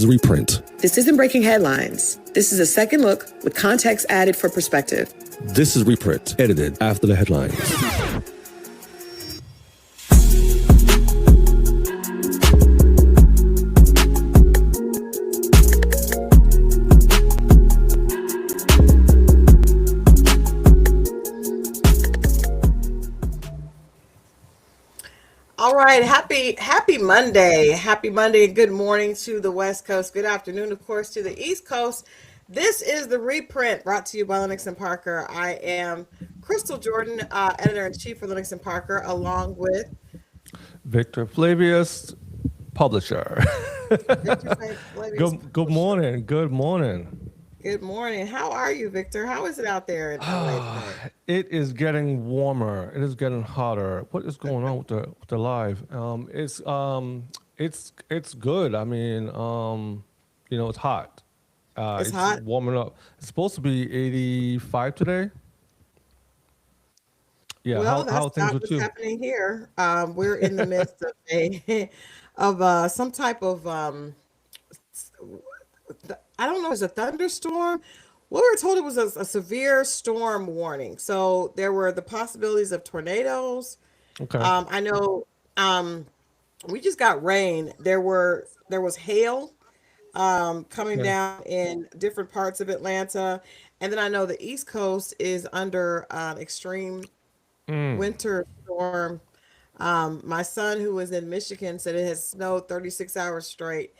Reprint. This isn't breaking headlines. This is a second look with context added for perspective. This is Reprint, edited after the headlines. All right, happy Monday. Happy Monday and good morning to the West Coast. Good afternoon, of course, to the East Coast. This is the Reprint brought to you by Lenox Parker. I am Christal Jordan, editor-in-chief for Lenox Parker, along with Victor Flavius, publisher. Victor Flavius. Good morning. Good morning. Good morning. How are you, Victor? How is it out there in LA today? It is getting warmer. It is getting hotter. What is going on with the live? It's good. I mean, it's hot. It's hot. Warming up. It's supposed to be 85 today. Yeah. Well, how that's things not with what's you? happening here. We're in the midst of some type of I don't know, it's a thunderstorm. Well, we were told it was a severe storm warning. So there were the possibilities of tornadoes. Okay. I know we just got rain. There was hail coming Okay. down in different parts of Atlanta. And then I know the East Coast is under extreme Mm. winter storm. My son, who was in Michigan, said it has snowed 36 hours straight,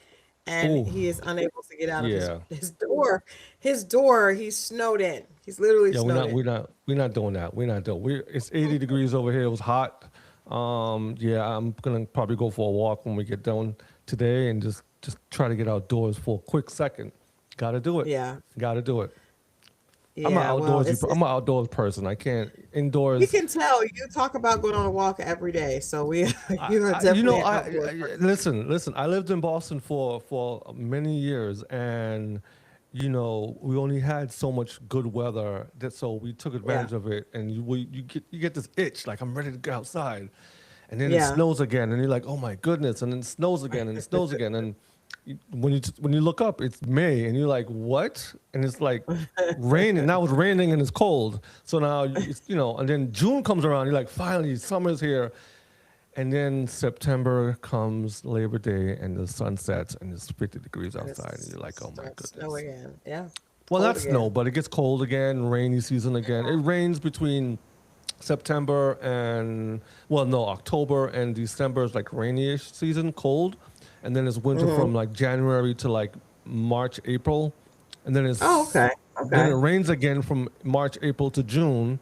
and Ooh. he is unable to get out of Yeah. his door. His door, he's snowed in. He's literally Yeah, snowed in. we're not doing that. We're not doing. It's 80 degrees over here. It was hot. Yeah, I'm gonna probably go for a walk when we get done today and just try to get outdoors for a quick second. Got to do it. Yeah, Got to do it. yeah. Well, I'm an outdoors person. I can't we indoors. can tell you talk about going on a walk every day. So we, you are I definitely an outdoors person. listen. I lived in Boston for many years, and we only had so much good weather that so we took Yeah, advantage of it, and you get this itch like I'm ready to go outside, and then it yeah. snows again, and you're like, oh my goodness, and then it snows again, and it snows again, and when you look up, it's May, and you're like, what? And it's like raining. Now it's raining and it's cold. So now and then June comes around. You're like, finally, summer's here. And then September comes, Labor Day, and the sun sets, and it's 50 degrees And outside, and you're it like, oh my starts snow goodness. again. Yeah, Well, cold not snow, again. but it gets cold again, rainy season again. It rains between September and, well, no, October and December is like rainy-ish season, cold. And then it's winter from like January to like March, April. And then Oh, okay, then it okay. rains again from March, April to June.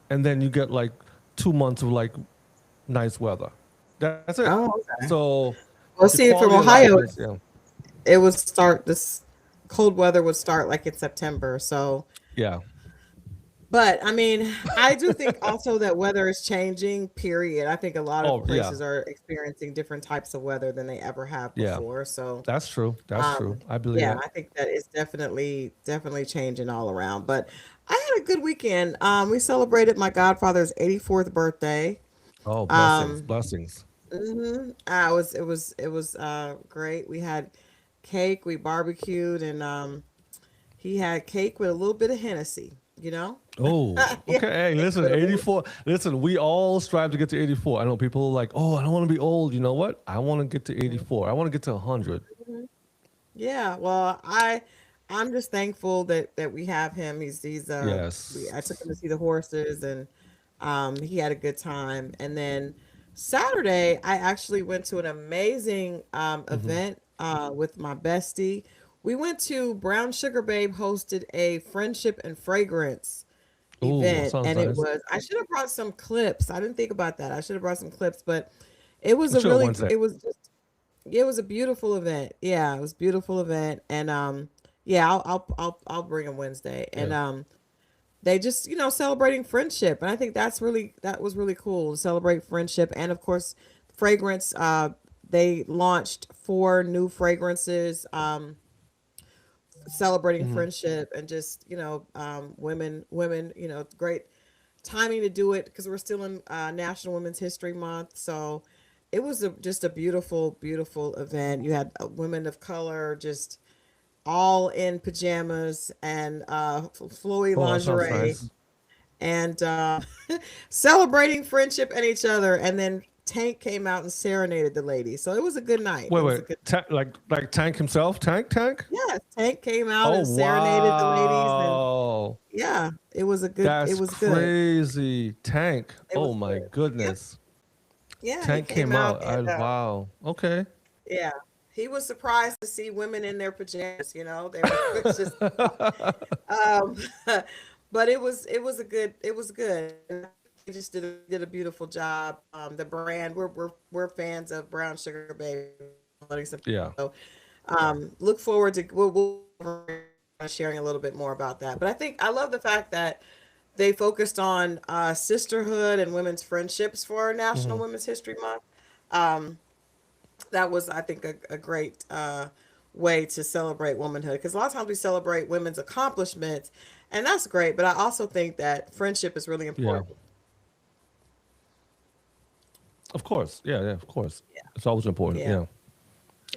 And then you get like 2 months of like nice weather. That's it. Oh, okay. So Well, the see, from quality of life Ohio, is, yeah. it would start this cold weather would start like in September. So, Yeah. but I mean, I do think also that weather is changing, period. I think a lot of Oh, yeah. places are experiencing different types of weather than they ever have Yeah. before. So, That's true. That's true. I believe yeah, that. I think that is definitely changing all around. But I had a good weekend. We celebrated my godfather's 84th birthday. Oh, blessings. Um, Blessings. it was great. We had cake, we barbecued, and he had cake with a little bit of Hennessy, you know? Oh, Yeah, okay. Hey, cake listen, with a little. 84. Listen, we all strive to get to 84. I know people are like, oh, I don't want to be old. You know what? I want to get to 84. I want to get to 100. Mhm. Yeah, well, I'm just thankful that we have him. I took Yes. him to see the horses, and he had a good time. And then Saturday I actually went to an amazing Hmm. event with my bestie. We went to Brown Sugar Babe hosted a friendship and fragrance Oh, event, sounds and it nice. was I should have brought some clips. I didn't think about that. I should have brought some clips, but it was I'm a sure really Wednesday. it was just it was a beautiful event. Yeah, it was a beautiful event, and yeah, I'll bring them Wednesday, and Yeah. they just celebrating friendship, and I think that was really cool to celebrate friendship, and of course, fragrance. They launched four new fragrances, celebrating Hmm. friendship, and just women. Great timing to do it because we're still in National Women's History Month, so it was just a beautiful, beautiful event. You had women of color just all in pajamas and flowy Oh, that sounds lingerie nice. and celebrating friendship and each other. And then Tank came out and serenaded the ladies. So it was a good night. Wait, It was wait. a good. Like Tank himself? Tank? Yeah, Tank came out Oh, and serenaded the ladies, and wow. yeah, it was a good. It That's was good. crazy. Tank. It Oh was my good. Yep. goodness. Yeah, he Tank came came out out. and Wow. Okay. yeah, he was surprised to see women in their pajamas. They were it's just um, but it was a good it was good. He just did a beautiful job. The brand we're fans of Brown Sugar Baby. Yeah. So look forward to we'll sharing a little bit more about that. But I love the fact that they focused on sisterhood and women's friendships for National Hmm. Women's History Month. Um, that was, I think, a great way to celebrate womanhood because a lot of times we celebrate women's accomplishments, and that's great. But I also think that friendship is really Yeah. important. Of course. Yeah, of course. Yeah, It's always important. yeah. Yeah.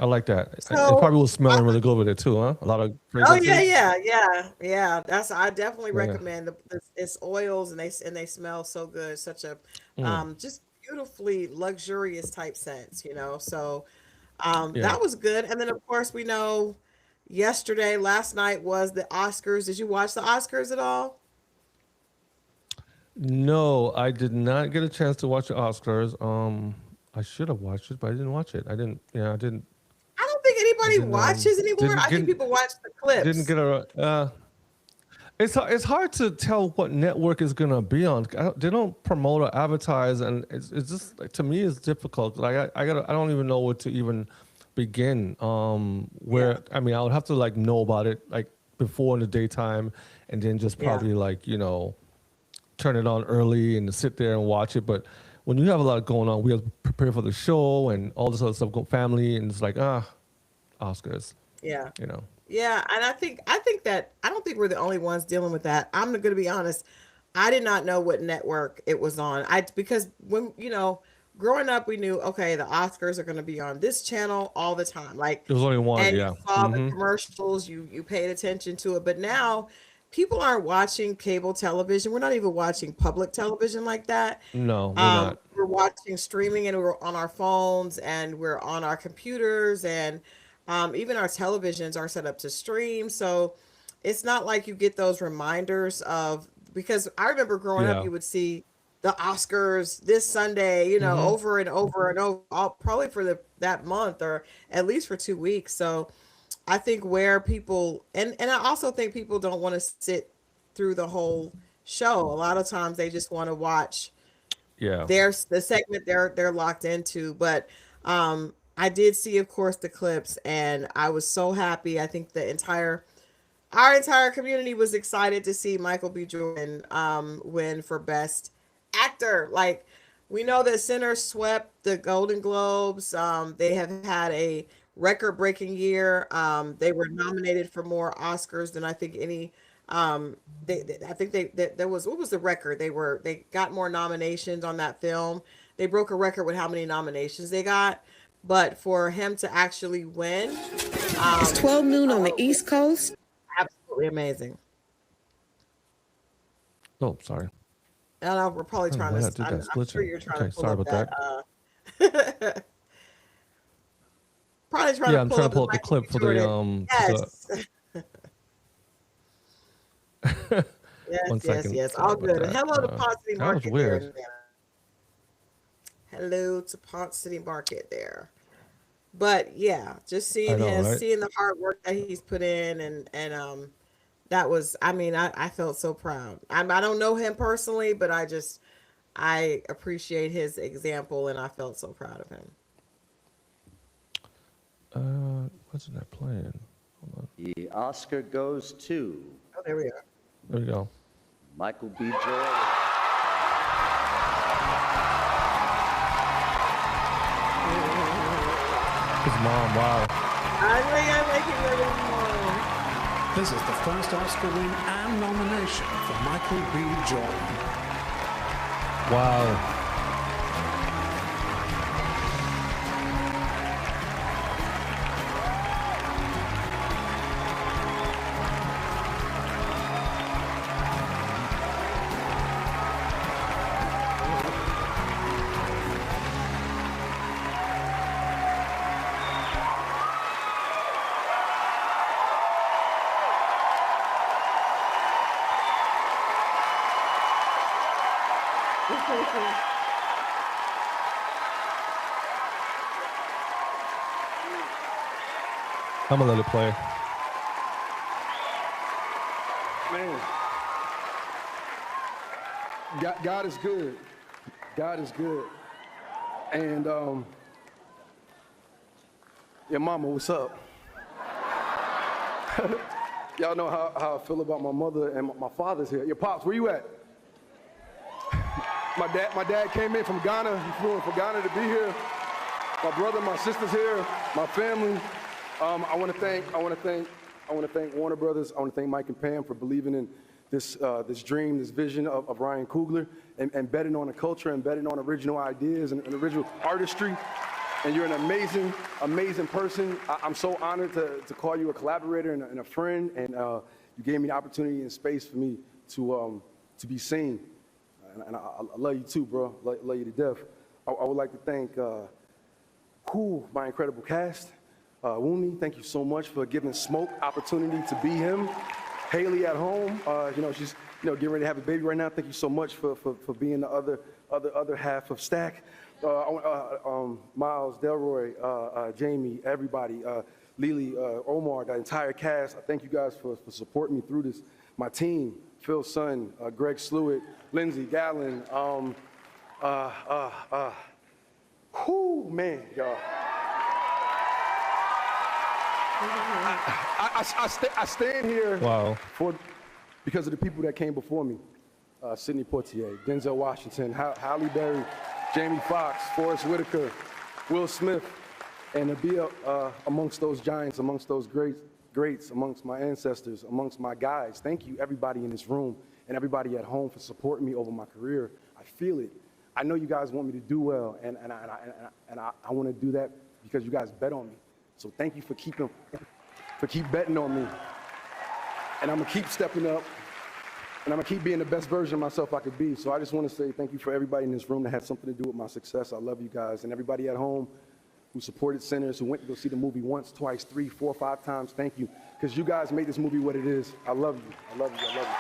I like that. It So probably was smelling really good with it too, huh? A lot of oh yeah, fragrances. yeah, yeah, yeah. I definitely Yeah. recommend it's oils and they smell so good. Such a Mm. just beautifully luxurious type scents. So Yeah. that was good. And then of course we know last night was the Oscars. Did you watch the Oscars at all? No, I did not get a chance to watch the Oscars. I should have watched it, but I didn't watch it. I didn't. Yeah, I didn't. I don't think I anybody didn't. watches anymore. Didn't I think get. people watch the Didn't clips. get a. It's hard to tell what network is gonna be on. They don't promote or advertise, and it's just like, to me it's difficult. Like I don't even know where to even begin. Yeah, Where I mean I would have to like know about it like before in the daytime, and then just yeah, probably like turn it on early and sit there and watch it. But when you have a lot going on, we have to prepare for the show and all this other stuff, go family, and it's like Oscars, yeah. you know. Yeah, and I think that I don't think we're the only ones dealing with that. I'm going to be honest. I did not know what network it was on. I because when growing up we knew okay, the Oscars are going to be on this channel all the time. Like There was only one, and you yeah. saw the Hmm. commercials, you paid attention to it. But now people aren't watching cable television. We're not even watching public television like that. No, we're not. We're watching streaming and we're on our phones and we're on our computers and even our televisions are set up to stream. So it's not like you get those reminders of because I remember growing up, Yeah. you would see the Oscars this Sunday, Hmm. over and over and over, probably for that month or at least for 2 weeks. So I think where people and I also think people don't want to sit through the whole show. A lot of times they just want to watch Yeah. there's the segment they're locked into. But I did see, of course, the clips, and I was so happy. I think our entire community was excited to see Michael B. Jordan win for Best Actor. Like we know that Sinners swept the Golden Globes. They have had a record-breaking year. They were nominated for more Oscars than I think any. I think there was what was the record? They got more nominations on that film. They broke a record with how many nominations they got. But for him to actually win, It's um, 12 noon on the East Coast. absolutely amazing. Oh, sorry. And I know we're probably I don't know trying why to. that did that. I'm It's sure glitching. you're trying to Okay, pull sorry up about that. that. Probably trying Yeah, to I'm pull trying to up the pull up the Michael clip B. for the Jordan. Yes, yes, one yes, second. yes. Sorry All about good. And that. hello to Pont City That was Market there in weird. Atlanta. Hello to Pont City Market there. But yeah, just I know, right? seeing the hard work that he's put in and that was I mean I felt so proud. I don't know him personally, but I appreciate his example and I felt so proud of him. Wasn't that playing? Hold on. The Oscar goes to Oh, there we are. There we go. Michael B. Jordan. His mom. Wow. I think I make it really more. This is the first Oscar win and nomination for Michael B. Jordan. Wow. I'm gonna let it play. Man, God is good. God is good. And yeah, Mama, what's up? Y'all know how I feel about my mother and my father's here. Your pops, where you at? My dad came in from Ghana. He flew in from Ghana to be here. My brother, my sister's here. My family. I want to thank Warner Brothers. I want to thank Mike and Pam for believing in this dream, this vision of Ryan Coogler, and betting on the culture and betting on original ideas and original artistry. And you're an amazing, amazing person. I'm so honored to call you a collaborator and a friend. And you gave me the opportunity and space for me to be seen. And I love you too, bro. Love you to death. I would like to thank my incredible cast. Wumi, thank you so much for giving Smoke opportunity to be him. Haley at home, she's getting ready to have a baby right now. Thank you so much for being the other half of Stack. Miles, Delroy, Jamie, everybody, Lily, Omar, the entire cast. I thank you guys for supporting me through this. My team, Phil Sun, Greg Slewitt, Lindsey Gallon. Man, y'all. I stand here because of the people that came before me. Sidney Poitier, Denzel Washington, Halle Berry, Jamie Foxx, Forrest Whitaker, Will Smith, and to be amongst those giants, amongst those greats, amongst my ancestors, amongst my guys. Thank you, everybody in this room and everybody at home for supporting me over my career. I feel it. I know you guys want me to do well, and I want to do that because you guys bet on me. So thank you for keep betting on me. And I'm gonna keep stepping up, and I'm gonna keep being the best version of myself I could be. So I just want to say thank you for everybody in this room that had something to do with my success. I love you guys, and everybody at home who supported Sinners, who went to go see the movie once, twice, 3, 4, 5 times. Thank you, because you guys made this movie what it is. I love you. I love you. I love you.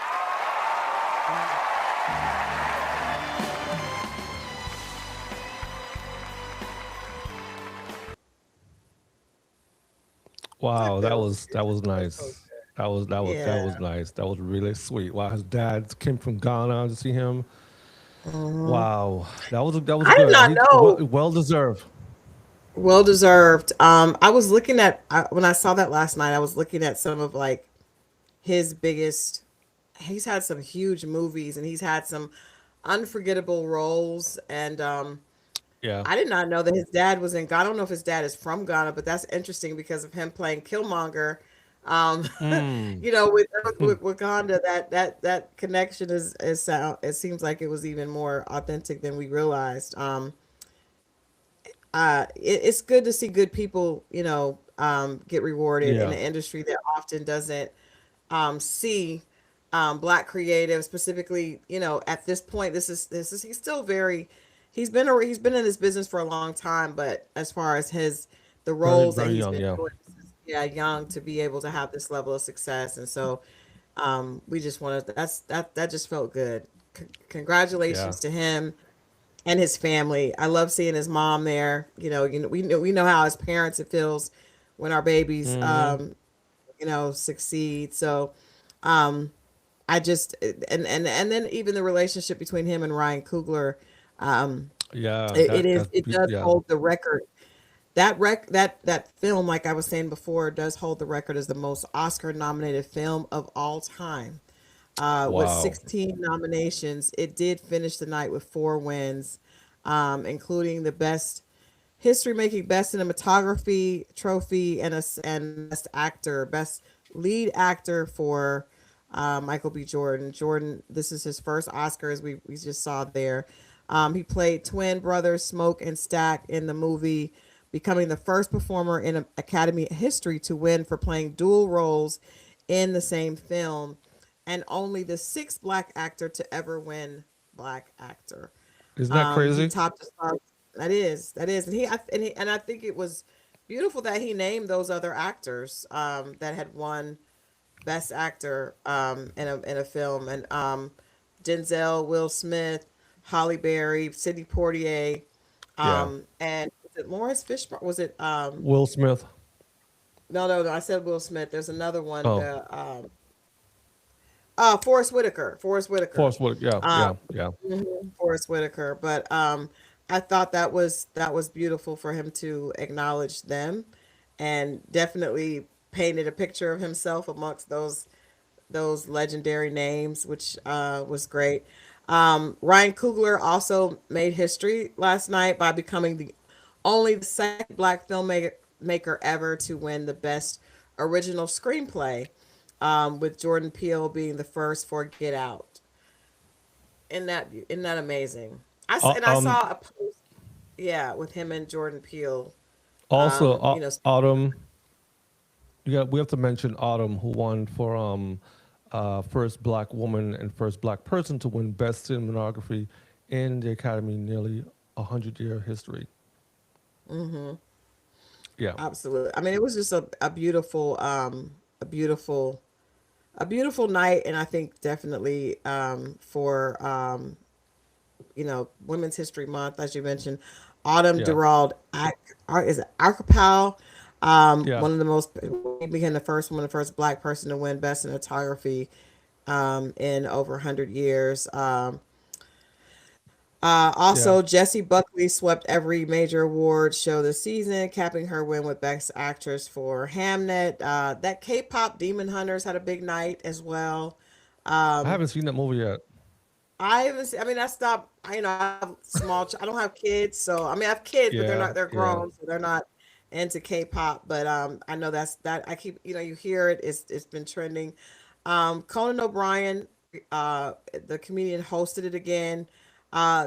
Wow, that was nice. That was nice. That was really sweet. Wow, his dad came from Ghana to see him. Wow, that was good. I did not know. Well deserved. Well deserved. I was looking at when I saw that last night. I was looking at some of like his biggest. He's had some huge movies, and he's had some unforgettable roles. And Yeah. I did not know that his dad was in Ghana. I don't know if his dad is from Ghana, but that's interesting because of him playing Killmonger. With Wakanda, that connection is it seems like it was even more authentic than we realized. It's good to see good people, get rewarded in an industry that often doesn't see black creative, specifically, at this point. This is he's still very he's been in this business for a long time, but as far as the roles that he's been doing, young to be able to have this level of success. And so we just wanted that just felt good. Congratulations to him and his family. I love seeing his mom there. We know how as parents it feels when our babies succeed. So I just and then even the relationship between him and Ryan Coogler, it does hold the record. That film, like I was saying before, does hold the record as the most Oscar nominated film of all time. With 16 nominations, it did finish the night with 4 wins, including the best history-making best cinematography trophy and best actor, best lead actor for Michael B. Jordan. Jordan, this is his first Oscar, as we just saw there. He played twin brothers Smoke and Stack in the movie, becoming the first performer in Academy history to win for playing dual roles in the same film, and only the 6th black actor to ever win Black Actor. Isn't that crazy? He topped the stars. That is, and I think it was beautiful that he named those other actors that had won Best Actor in a film, and Denzel, Will Smith, Holly Berry, Sidney Poitier, Yeah. and was it Lawrence Fishburne? Was it Will Smith. no, I said Will Smith. There's another one, Oh, the Forrest Whitaker. Forrest Whitaker. Forrest Whitaker. Yeah, Um, yeah, yeah, Forrest Whitaker. But I thought that was beautiful for him to acknowledge them, and definitely painted a picture of himself amongst those legendary names, which was great. Ryan Coogler also made history last night by becoming only the second black filmmaker maker ever to win the best original screenplay, with Jordan Peele being the first for Get Out. Isn't that amazing? Uh, And I um, saw a post, yeah, with him and Jordan Peele. also, You know, Autumn. Yeah, we have to mention Autumn, who won for first black woman and first black person to win best cinematography in the Academy nearly 100-year history. Yeah, absolutely. I mean, it was just a beautiful a beautiful night, and I think definitely for Women's History Month, as you mentioned, Autumn yeah, Durald, is it Akapau? yeah, One of the most, he became the first black person to win Best Cinematography in over 100 years. yeah. Also, Jessie Buckley swept every major award show this season, capping her win with Best Actress for Hamnet. That K-pop Demon Hunters had a big night as well. I haven't seen that movie yet. I haven't seen, I mean, I stopped, I have I don't have kids, so, I mean, I have kids, but Yeah, they're yeah, grown, so they're not into K-pop, but, I know I keep, you hear it, it's been trending. Conan O'Brien, the comedian, hosted it again,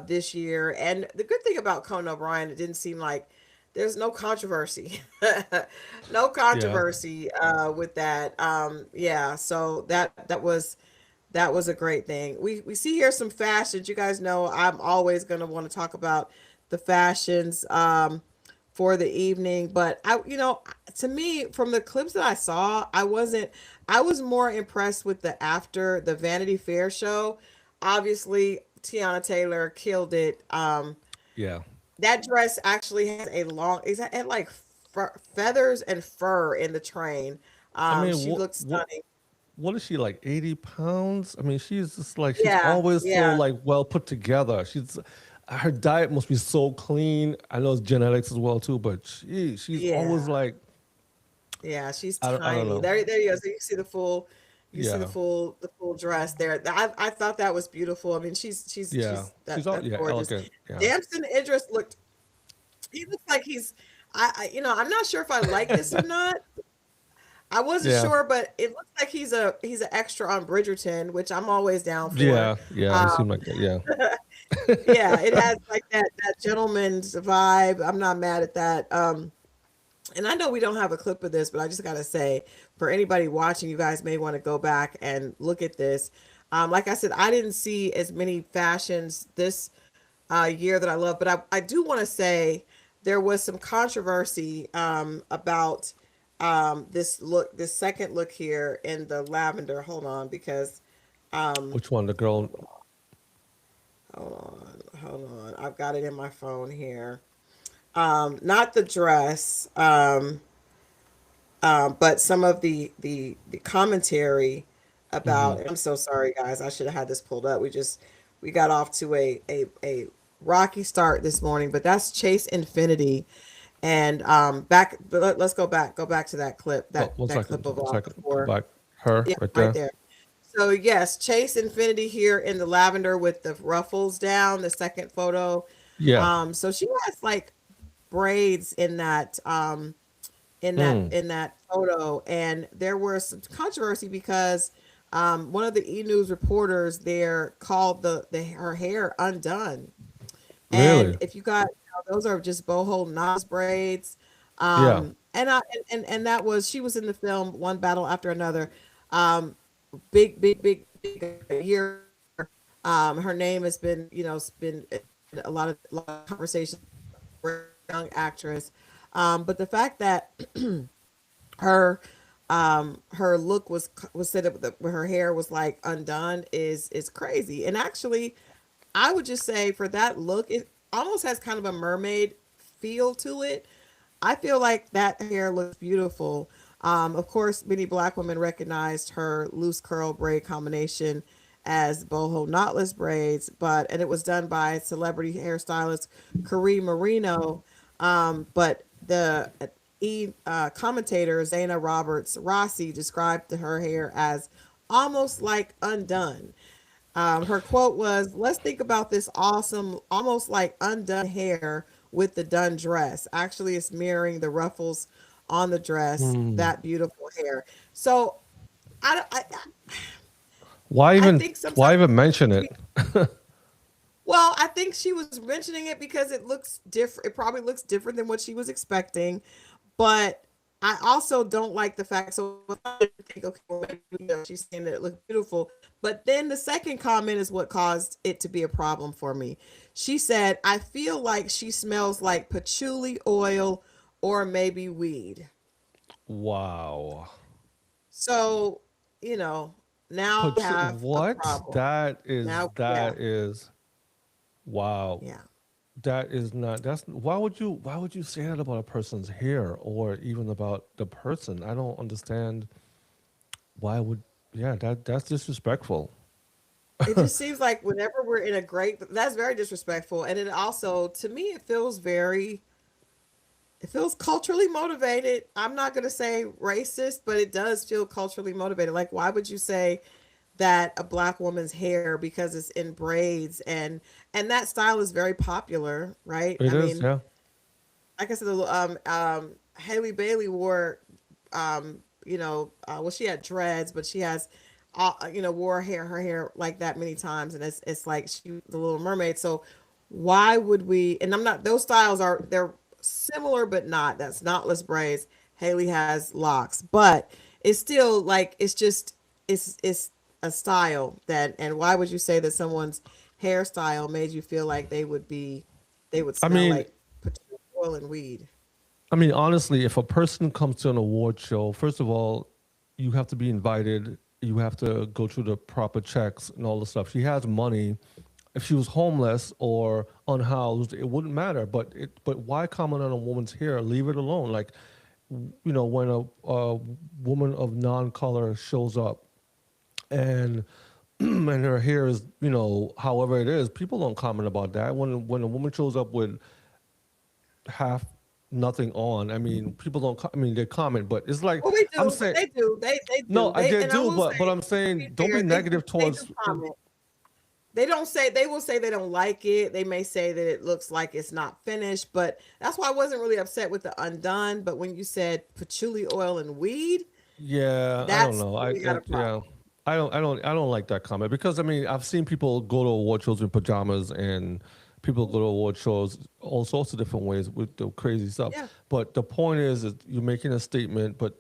this year, and the good thing about Conan O'Brien, it didn't seem like there's no controversy, no yeah. controversy, with that, yeah, so that was a great thing. We see here some fashions. You guys know I'm always going to want to talk about the fashions for the evening, but to me, from the clips that I saw, I was more impressed with the Vanity Fair show. Obviously, Tiana Taylor killed it. Yeah. That dress actually has is that had like feathers and fur in the train. I mean, She looks stunning. what is she, like 80 pounds? I mean, she's just like, she's Yeah, always so yeah. like well put together. Her diet must be so clean. I know it's genetics as well too, but she's always Yeah. like, Yeah, she's I don't tiny. know. There you go. So you see Yeah, the full dress there. I thought that was beautiful. I mean, yeah. she's She's all, that's yeah, gorgeous. elegant. Yeah, Damson Idris he looks like I'm not sure if I like this or not. I wasn't yeah, sure, but it looks like he's an extra on Bridgerton, which I'm always down for. yeah, yeah. He Um, seemed like that. Yeah, yeah, it has like that gentleman's vibe. I'm not mad at that. And I know we don't have a clip of this, but I just gotta say, for anybody watching, you guys may want to go back and look at this. Like I said, I didn't see as many fashions this year that I love, but I do want to say there was some controversy about this second look here in the lavender. Hold on, because which one? The girl. hold on, I've got it in my phone here. Not the dress, but some of the commentary Hmm. about. I'm so sorry, guys. I should have had this pulled up. We got off to a rocky start this morning, but that's Chase Infinity, and Let's go back to that clip Oh, one that second. clip of One second. Go before. back. Her Yeah, right right there. there. So yes, Chase Infinity here in the lavender with the ruffles down. The second photo. Yeah. So she has like braids Mm. in that photo, and there was some controversy because one of the E News reporters there called her hair undone, and Really? if you got, those are just boho Nas braids, Yeah. and that was, she was in the film One Battle After Another, um, big year. Her name has been, it's been a lot of conversation, young actress. But the fact that her her look was said that her hair was like undone is crazy. And actually, I would just say for that look, it almost has kind of a mermaid feel to it. I feel like that hair looks beautiful. Of course, many Black women recognized her loose curl braid combination as boho knotless braids, and it was done by celebrity hairstylist Carrie Marino. But the commentator Zana Roberts Rossi described her hair as almost like undone. Her quote was, "Let's think about this awesome, almost like undone hair with the done dress. Actually, it's mirroring the ruffles on the dress, that beautiful hair." So Why I even think why sometimes, even mention it? well, I think she was mentioning it because it looks different. It probably looks different than what she was expecting. But I also don't like the fact. So I think, okay, well, maybe, she's saying that it looks beautiful. But then the second comment is what caused it to be a problem for me. She said, "I feel like she smells like patchouli oil or maybe weed." Wow. So, now we have a What? problem. That is Now, yeah, that is wow. yeah. That is not that's why would you say that about a person's hair or even about the person? I don't understand why would yeah, that's disrespectful. It just seems like whenever we're in a great, that's very disrespectful. And it also, to me, it feels culturally motivated. I'm not going to say racist, but it does feel culturally motivated. Like, why would you say that a Black woman's hair because it's in braids, and that style is very popular, right? It I is, mean, yeah. like I said, Haley Bailey wore, well, she had dreads, but she has, wore her hair like that many times, and it's like she, the Little Mermaid. So why would we? And I'm not. Those styles they're similar, but not. That's knotless braids. Haley has locks, but it's still like it's a style that. And why would you say that someone's hairstyle made you feel like they would I smell mean, like patchouli oil and weed? honestly, if a person comes to an award show, first of all, you have to be invited. You have to go through the proper checks and all the stuff. She has money. If she was homeless or unhoused, it wouldn't matter. But why comment on a woman's hair? Leave it alone. Like, when a woman of non-color shows up and and her hair is, however it is, people don't comment about that. When a woman shows up with half nothing on, people don't. They comment, but it's like Well, we I'm do. saying. They do. They No, do. they And I do, will but say, I'm to be saying don't be fair, negative they do towards. comment. They don't say, they will say they don't like it. They may say that it looks like it's not finished, but that's why I wasn't really upset with the undone. But when you said patchouli oil and weed, Yeah, I don't that's know. where we got a Yeah, problem. I don't like that comment because I've seen people go to award shows in pajamas and people go to award shows all sorts of different ways with the crazy stuff. Yeah. But the point is that you're making a statement, but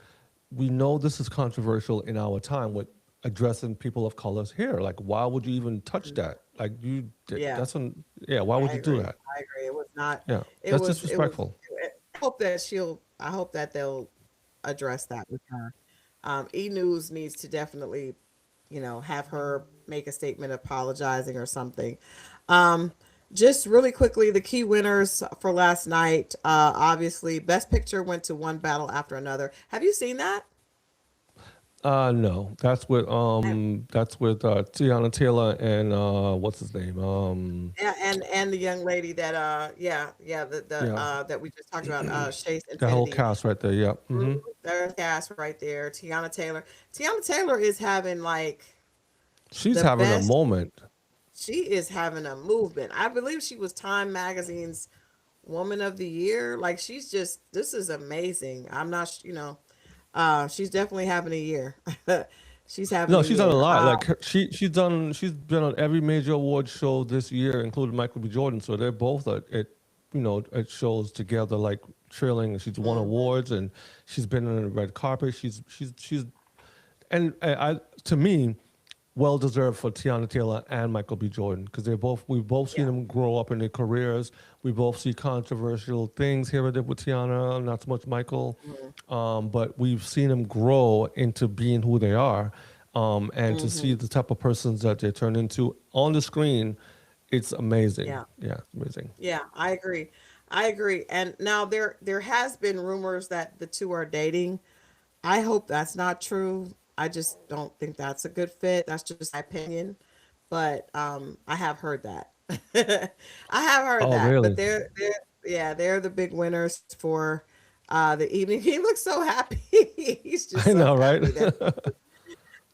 we know this is controversial in our time with addressing people of color's hair. Like, why would you even touch that? Like, Yeah, yeah. Why would I you do agree. that? I agree. It was not, Yeah, it that's was, it was, disrespectful. I hope that they'll address that with her. E News needs to definitely, have her make a statement apologizing or something. Um, just really quickly, the key winners for last night. Obviously, Best Picture went to one battle after another. Have you seen that? No, that's with Tiana Taylor and what's his name? Yeah, and the young lady that the Yeah, that we just talked about, Chase the whole Infinity. cast right there. Yeah. Mhm. Hmm. There's cast right there. Tiana Taylor. Tiana Taylor is having like She's the having a best. moment. She is having a movement. I believe she was Time Magazine's Woman of the Year. Like, this is amazing. I'm not, she's definitely having a year. She's having No, a she's done a year. lot. Like she's been on every major award show this year, including Michael B. Jordan. So they're both at shows together, like trailing. She's won awards and she's been on the red carpet. She's and to me, well deserved for Tiana Taylor and Michael B. Jordan because we've both seen Yeah. them grow up in their careers. We both see controversial things here and there with Tiana, not so much Michael, but we've seen them grow into being who they are, and to see the type of persons that they turn into on the screen it's amazing. Yeah. Yeah, it's amazing. Yeah, I agree. I agree. And now there has been rumors that the two are dating. I hope that's not true. I just don't think that's a good fit. That's just my opinion. But I have heard that. I have heard Oh, that. But really? they're yeah, they're the big winners for the evening. He looks so happy. He's just I so know, right? happy.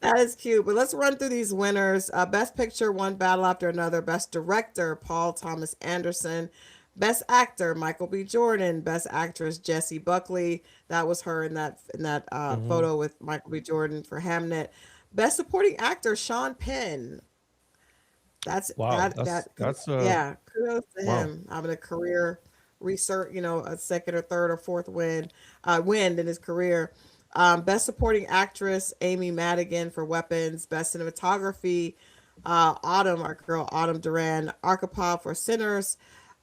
That is cute. But let's run through these winners. Best Picture, one battle after another. Best Director, Paul Thomas Anderson. Best Actor, Michael B. Jordan. Best Actress, Jessie Buckley. That was her in that Hmm. photo with Michael B. Jordan for Hamnet. Best Supporting Actor, Sean Penn. That's Wow, that. that's Yeah, kudos to wow. him having a career research. A second or third or fourth win in his career. Best Supporting Actress, Amy Madigan for Weapons. Best Cinematography, Autumn, our girl Autumn Duran, Archipov for Sinners.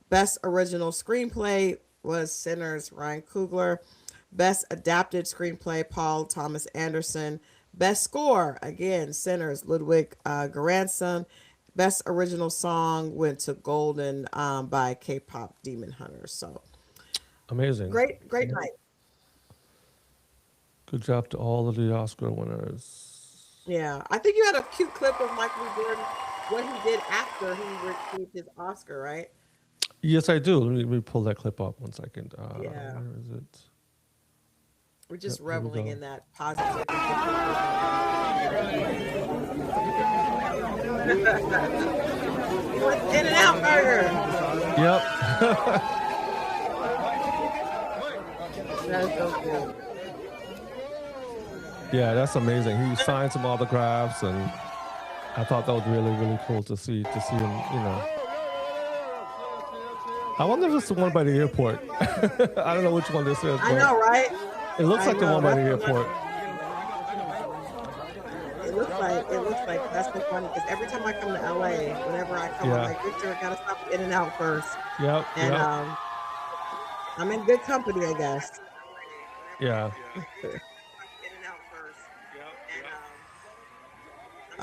Best Original Screenplay was Sinners, Ryan Coogler. Best Adapted Screenplay, Paul Thomas Anderson. Best Score, again, Sinners, Ludwig Göransson. Best Original Song went to Golden by K-pop Demon Hunters. So Amazing. great night. Good job to all of the Oscar winners. Yeah, I think you had a cute clip of Michael B. Jordan, what he did after he received his Oscar, right? Yes, I do. Let me pull that clip up 1 second. Yeah, Where is it? we're Yep, just here we reveling go. in that positivity. He went In and Out Burger. Yep. That is so cool. Yeah, that's amazing. He signed some autographs, and I thought that was really, really cool to see him. I wonder if it's the one by the airport. I don't know which one this is, I but know, right? it looks I like the know. one by the That's the one. airport. It looks like that's so funny because every time I come to LA, whenever I come, I'm Yeah. like, Victor, I gotta stop at In and Out first. Yep. And Yep. I'm in good company, I guess. Yeah.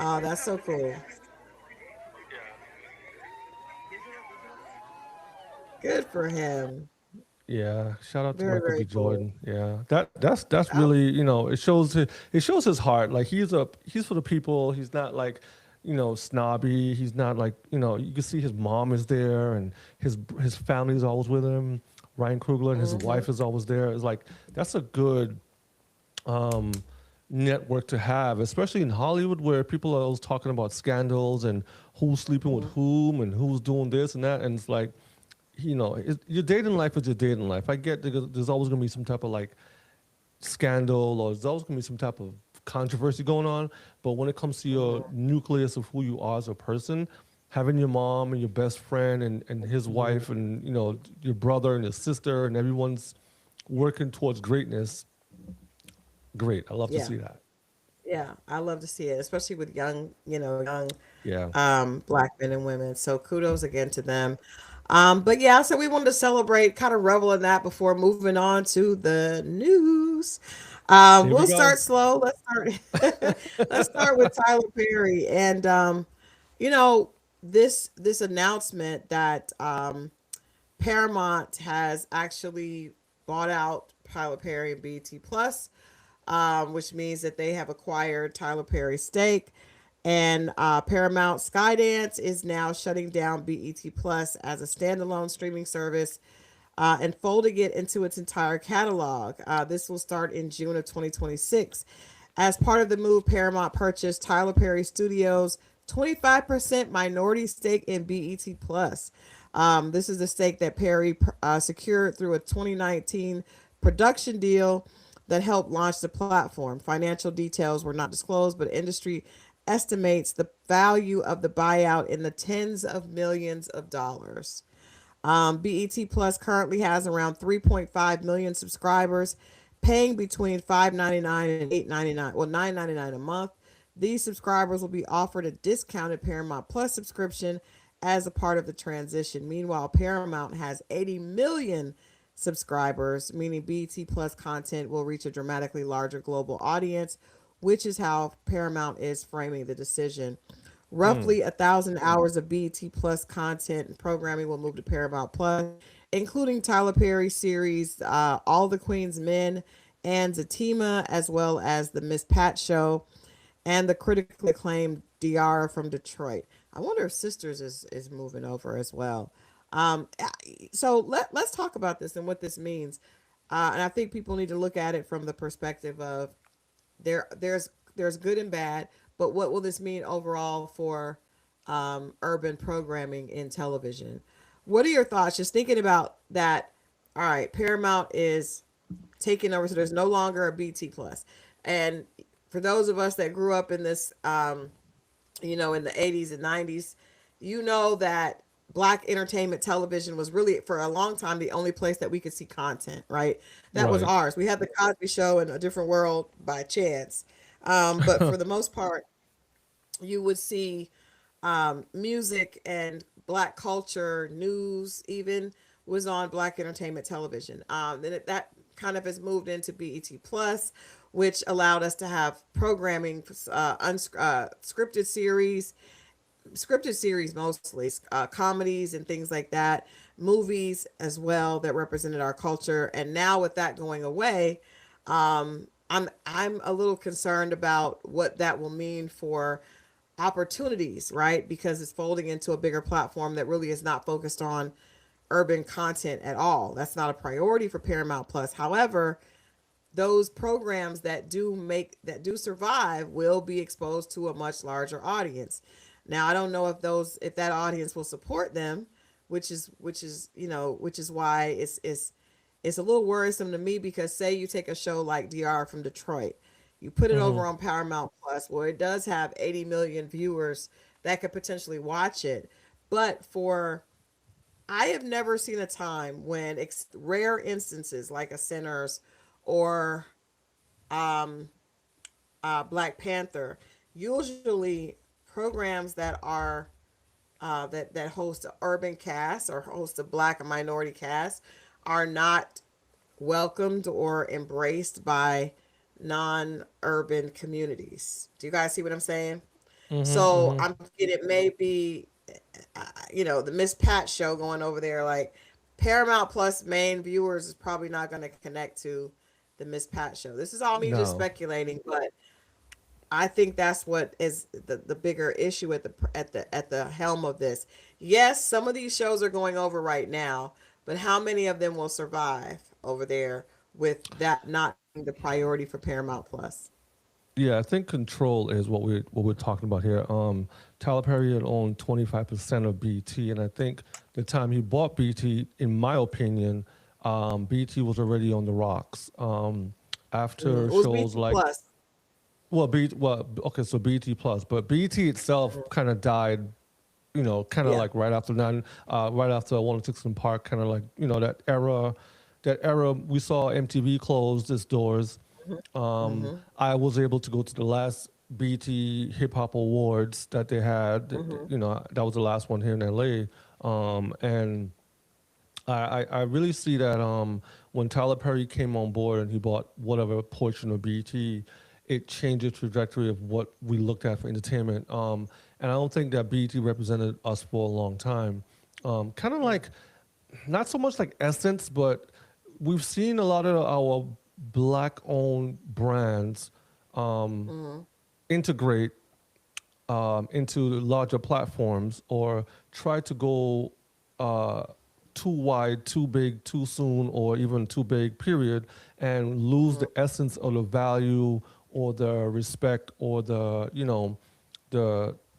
Oh, that's so cool. Good for him. Yeah, shout out to Very, Michael B. very cool. Jordan. Yeah, that's Oh, really it shows his heart. Like he's for the people. He's not like snobby. He's not like you can see his mom is there and his family is always with him. Ryan Coogler and his hmm wife is always there. It's like that's a good um, network to have, especially in Hollywood where people are always talking about scandals and who's sleeping with whom and who's doing this and that. And it's like your dating life is your dating life. I get there's always going to be some type of like scandal or there's always going to be some type of controversy going on. But when it comes to your nucleus of who you are as a person, having your mom and your best friend and his wife and your brother and his sister and everyone's working towards greatness, great. I love to Yeah, see that. yeah. I love to see it, especially with young Yeah. black men and women. So kudos again to them. But yeah, so we wanted to celebrate, kind of revel in that before moving on to the news. Here we We'll go. start slow. Let's start with Tyler Perry. And you know, this announcement that Paramount has actually bought out Tyler Perry and BT Plus, which means that they have acquired Tyler Perry's stake. And Paramount Skydance is now shutting down BET Plus as a standalone streaming service and folding it into its entire catalog. This will start in June of 2026. As part of the move, Paramount purchased Tyler Perry Studios' 25% minority stake in BET Plus. This is the stake that Perry secured through a 2019 production deal that helped launch the platform. Financial details were not disclosed, but industry estimates the value of the buyout in the tens of millions of dollars. BET Plus currently has around 3.5 million subscribers, paying between $5.99 and $8.99, well, $9.99 a month. These subscribers will be offered a discounted Paramount Plus subscription as a part of the transition. Meanwhile, Paramount has 80 million subscribers, meaning BET Plus content will reach a dramatically larger global audience, which is how Paramount is framing the decision. Roughly 1,000 hours of BET Plus content and programming will move to Paramount Plus, including Tyler Perry series, All the Queen's Men, and Zatima, as well as the Miss Pat Show, and the critically acclaimed DR from Detroit. I wonder if Sisters is moving over as well. So let's talk about this and what this means. And I think people need to look at it from the perspective of there's good and bad, but what will this mean overall for urban programming in television? What are your thoughts? Just thinking about that. All right, Paramount is taking over, so there's no longer a BT Plus, and for those of us that grew up in this, in the 80s and 90s, that black entertainment television was really for a long time the only place that we could see content, right? That was Right. ours. We had the Cosby Show and A Different World by chance. But for the most part, you would see music and black culture, news even was on black entertainment television. That kind of has moved into BET Plus, which allowed us to have programming, scripted series mostly, comedies and things like that, movies as well that represented our culture. And now with that going away, I'm a little concerned about what that will mean for opportunities, right? Because it's folding into a bigger platform that really is not focused on urban content at all. That's not a priority for Paramount Plus. However, those programs that do survive will be exposed to a much larger audience. Now, I don't know if that audience will support them, which is why it's a little worrisome to me, because say you take a show like DR from Detroit, you put it over on Paramount Plus, where it does have 80 million viewers that could potentially watch it. But I have never seen a time when rare instances like a Sinners or Black Panther, usually programs that are that host an urban cast or host a black and minority cast are not welcomed or embraced by non-urban communities. Do you guys see what I'm saying? So I'm thinking it may be, the Miss Pat show going over there. Like Paramount Plus main viewers is probably not going to connect to the Miss Pat show. This is all me just No. speculating, but I think that's what is the bigger issue at the helm of this. Yes, some of these shows are going over right now, but how many of them will survive over there with that not being the priority for Paramount Plus? Yeah, I think control is what we're talking about here. Tyler Perry had owned 25% of BT, and I think the time he bought BT, in my opinion, BT was already on the rocks. After It was shows BT like Plus. okay, so BT Plus, but BT itself kind of died, kind of Yeah. like right after 106 in Park, kind of like that era we saw MTV close its doors. I was able to go to the last BT Hip Hop Awards that they had. That was the last one here in LA, and I really see that when Tyler Perry came on board and he bought whatever portion of BT, it changed the trajectory of what we looked at for entertainment. And I don't think that BT represented us for a long time. Kind of like, not so much like Essence, but we've seen a lot of our black-owned brands integrate into larger platforms or try to go too wide, too big, too soon, or even too big, period, and lose the essence of the value or the respect or the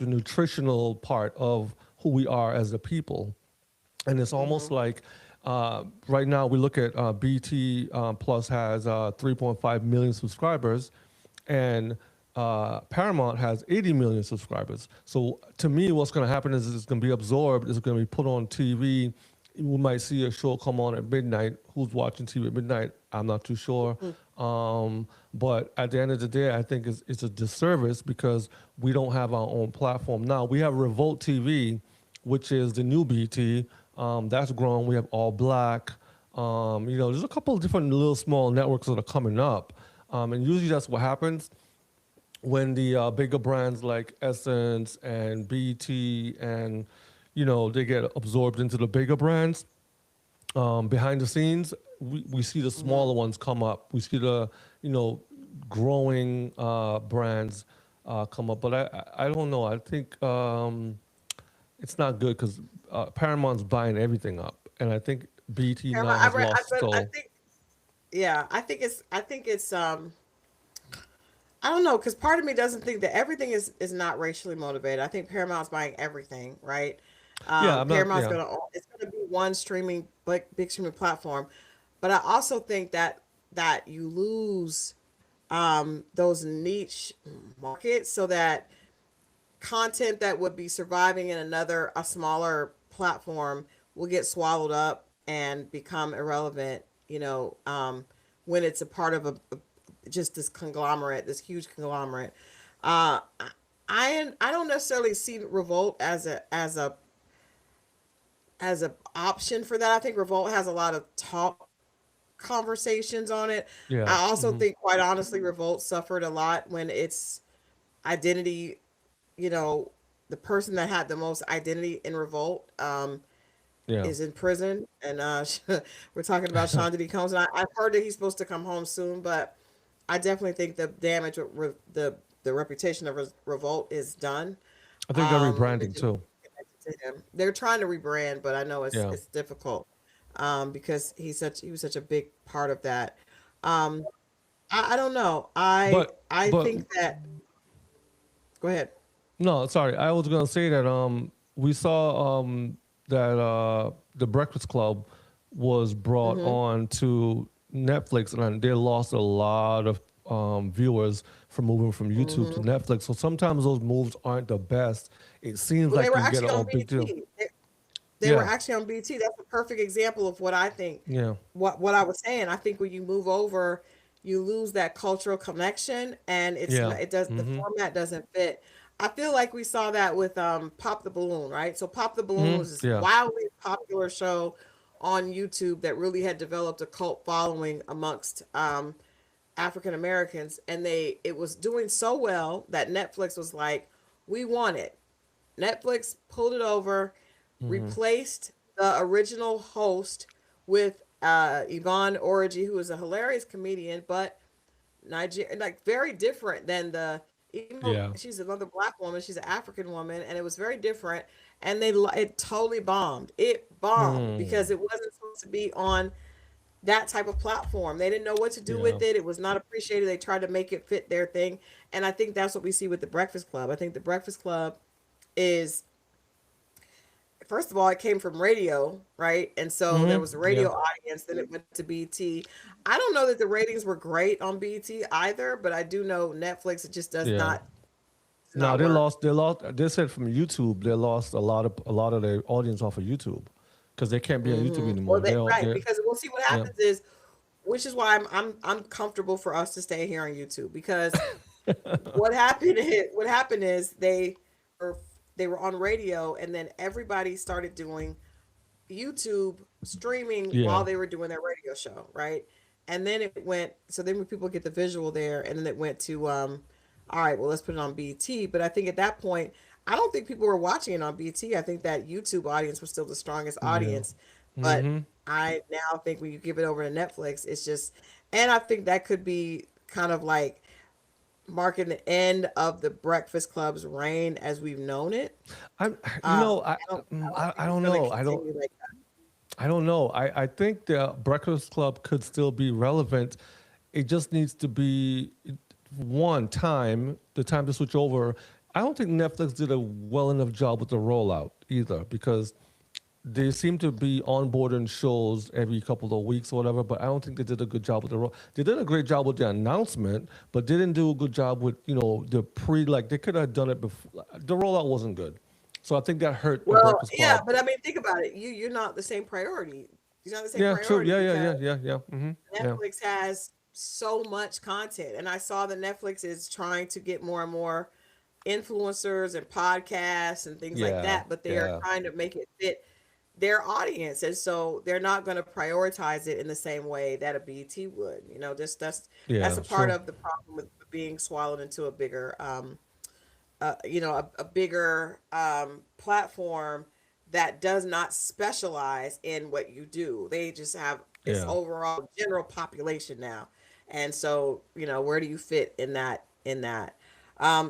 nutritional part of who we are as a people. And it's almost like right now we look at BT Plus has 3.5 million subscribers, and Paramount has 80 million subscribers. So to me, what's going to happen is it's going to be absorbed. It's going to be put on TV. We might see a show come on at midnight. Who's watching TV at midnight? I'm not too sure. But at the end of the day, I think it's a disservice because we don't have our own platform. Now, we have Revolt TV, which is the new BT. That's grown. We have All Black. There's a couple of different little small networks that are coming up. And usually that's what happens. when the bigger brands like Essence and BT and they get absorbed into the bigger brands, behind the scenes, we see the smaller ones come up. We see the growing brands come up. But I don't know. I think it's not good because Paramount's buying everything up, and I think BT now Paramount, I, has re- lost I soul. think, yeah, I think it's I don't know, because part of me doesn't think that everything is not racially motivated. I think Paramount's buying everything, right? Yeah, I'm not. Paramount's Yeah, gonna be one streaming big streaming platform, but I also think that you lose those niche markets, so that content that would be surviving in a smaller platform will get swallowed up and become irrelevant, when it's a part of just this conglomerate, this huge conglomerate. uh I don't necessarily see Revolt as a option for that. I think Revolt has a lot of talk conversations on it. yeah, I also think, quite honestly, Revolt suffered a lot when its identity, you know, the person that had the most identity in Revolt yeah. is in prison. And we're talking about Sean Diddy Combs. And I've heard that he's supposed to come home soon, but I definitely think the damage with the reputation of Revolt is done. I think they're Which rebranding is too. connected to him. They're trying to rebrand, but I know Yeah, it's difficult because he was such a big part of that. Um, I don't know. I but think that. Go ahead. no, sorry. I was gonna say that we saw that the Breakfast Club was brought Mm-hmm. on to Netflix, and they lost a lot of viewers from moving from YouTube to Mm-hmm. Netflix. So sometimes those moves aren't the best. It seems Well, they like were you get actually a on big deal. BT. They were Yeah, actually on BT. That's a perfect example of what I think. yeah, What I was saying. I think when you move over, you lose that cultural connection, and yeah. it does the Mm-hmm. format doesn't fit. I feel like we saw that with Pop the Balloon, right? So Pop the Balloon Mm-hmm. was this Yeah, wildly popular show on YouTube that really had developed a cult following amongst African Americans, and it was doing so well that Netflix was like, "We want it." Netflix pulled it over, mm-hmm. replaced the original host with Yvonne Orji, who is a hilarious comedian, but Niger like very different than even though Yeah. she's another black woman, she's an African woman, and it was very different. And it totally bombed. It bombed because Hmm. it wasn't supposed to be on that type of platform. They didn't know what to do Yeah. with it. It was not appreciated. They tried to make it fit their thing. And I think that's what we see with the Breakfast Club. I think the Breakfast Club is, first of all, it came from radio, right? And so there was a Mm-hmm. Yeah. radio audience. Then it went to BT. I don't know that the ratings were great on BT either, but I do know Netflix, it just Yeah. does No, not they work. lost. They lost. They said from YouTube, they lost a lot of their audience off of YouTube because they can't be on YouTube Or anymore. they, They all. right, They. because we'll see what Yeah. happens is, which is why I'm comfortable for us to stay here on YouTube, because what happened is were they were on radio, and then everybody started doing YouTube streaming while Yeah. they were doing their radio show, right? And then it went, so then when people get the visual there, and then it went to all right, well, let's put it on BT. But I think at that point, I don't think people were watching it on BT. I think that YouTube audience was still the strongest Yeah. audience. But Mm-hmm. I now think when you give it over to Netflix, it's just, and I think that could be kind of like marking the end of the Breakfast Club's reign as we've known it. I. You Um, know. I don't I think it's don't going know. to continue like that. I don't know. I think the Breakfast Club could still be relevant. It just needs to be the time to switch over. I don't think Netflix did a well enough job with the rollout either because they seem to be onboarding shows every couple of weeks or whatever, but I don't think they did a good job with the roll. They did a great job with the announcement, but they didn't do a good job with, the like they could have done it before. The rollout wasn't good. So I think that hurt the Well, Breakfast yeah, Club. but I mean, think about it. You're not the same priority. You're not the same Yeah, true. priority Yeah, yeah, because yeah, yeah, yeah. Yeah. Netflix has so much content, and I saw that Netflix is trying to get more and more influencers and podcasts and things like Yeah, that, but they are yeah, trying to make it fit their audience, and so they're not going to prioritize it in the same way that a BT would. Just that's yeah, a part sure. of the problem with being swallowed into a bigger, a bigger platform that does not specialize in what you do. They just have its Yeah. overall general population now. And so, where do you fit in that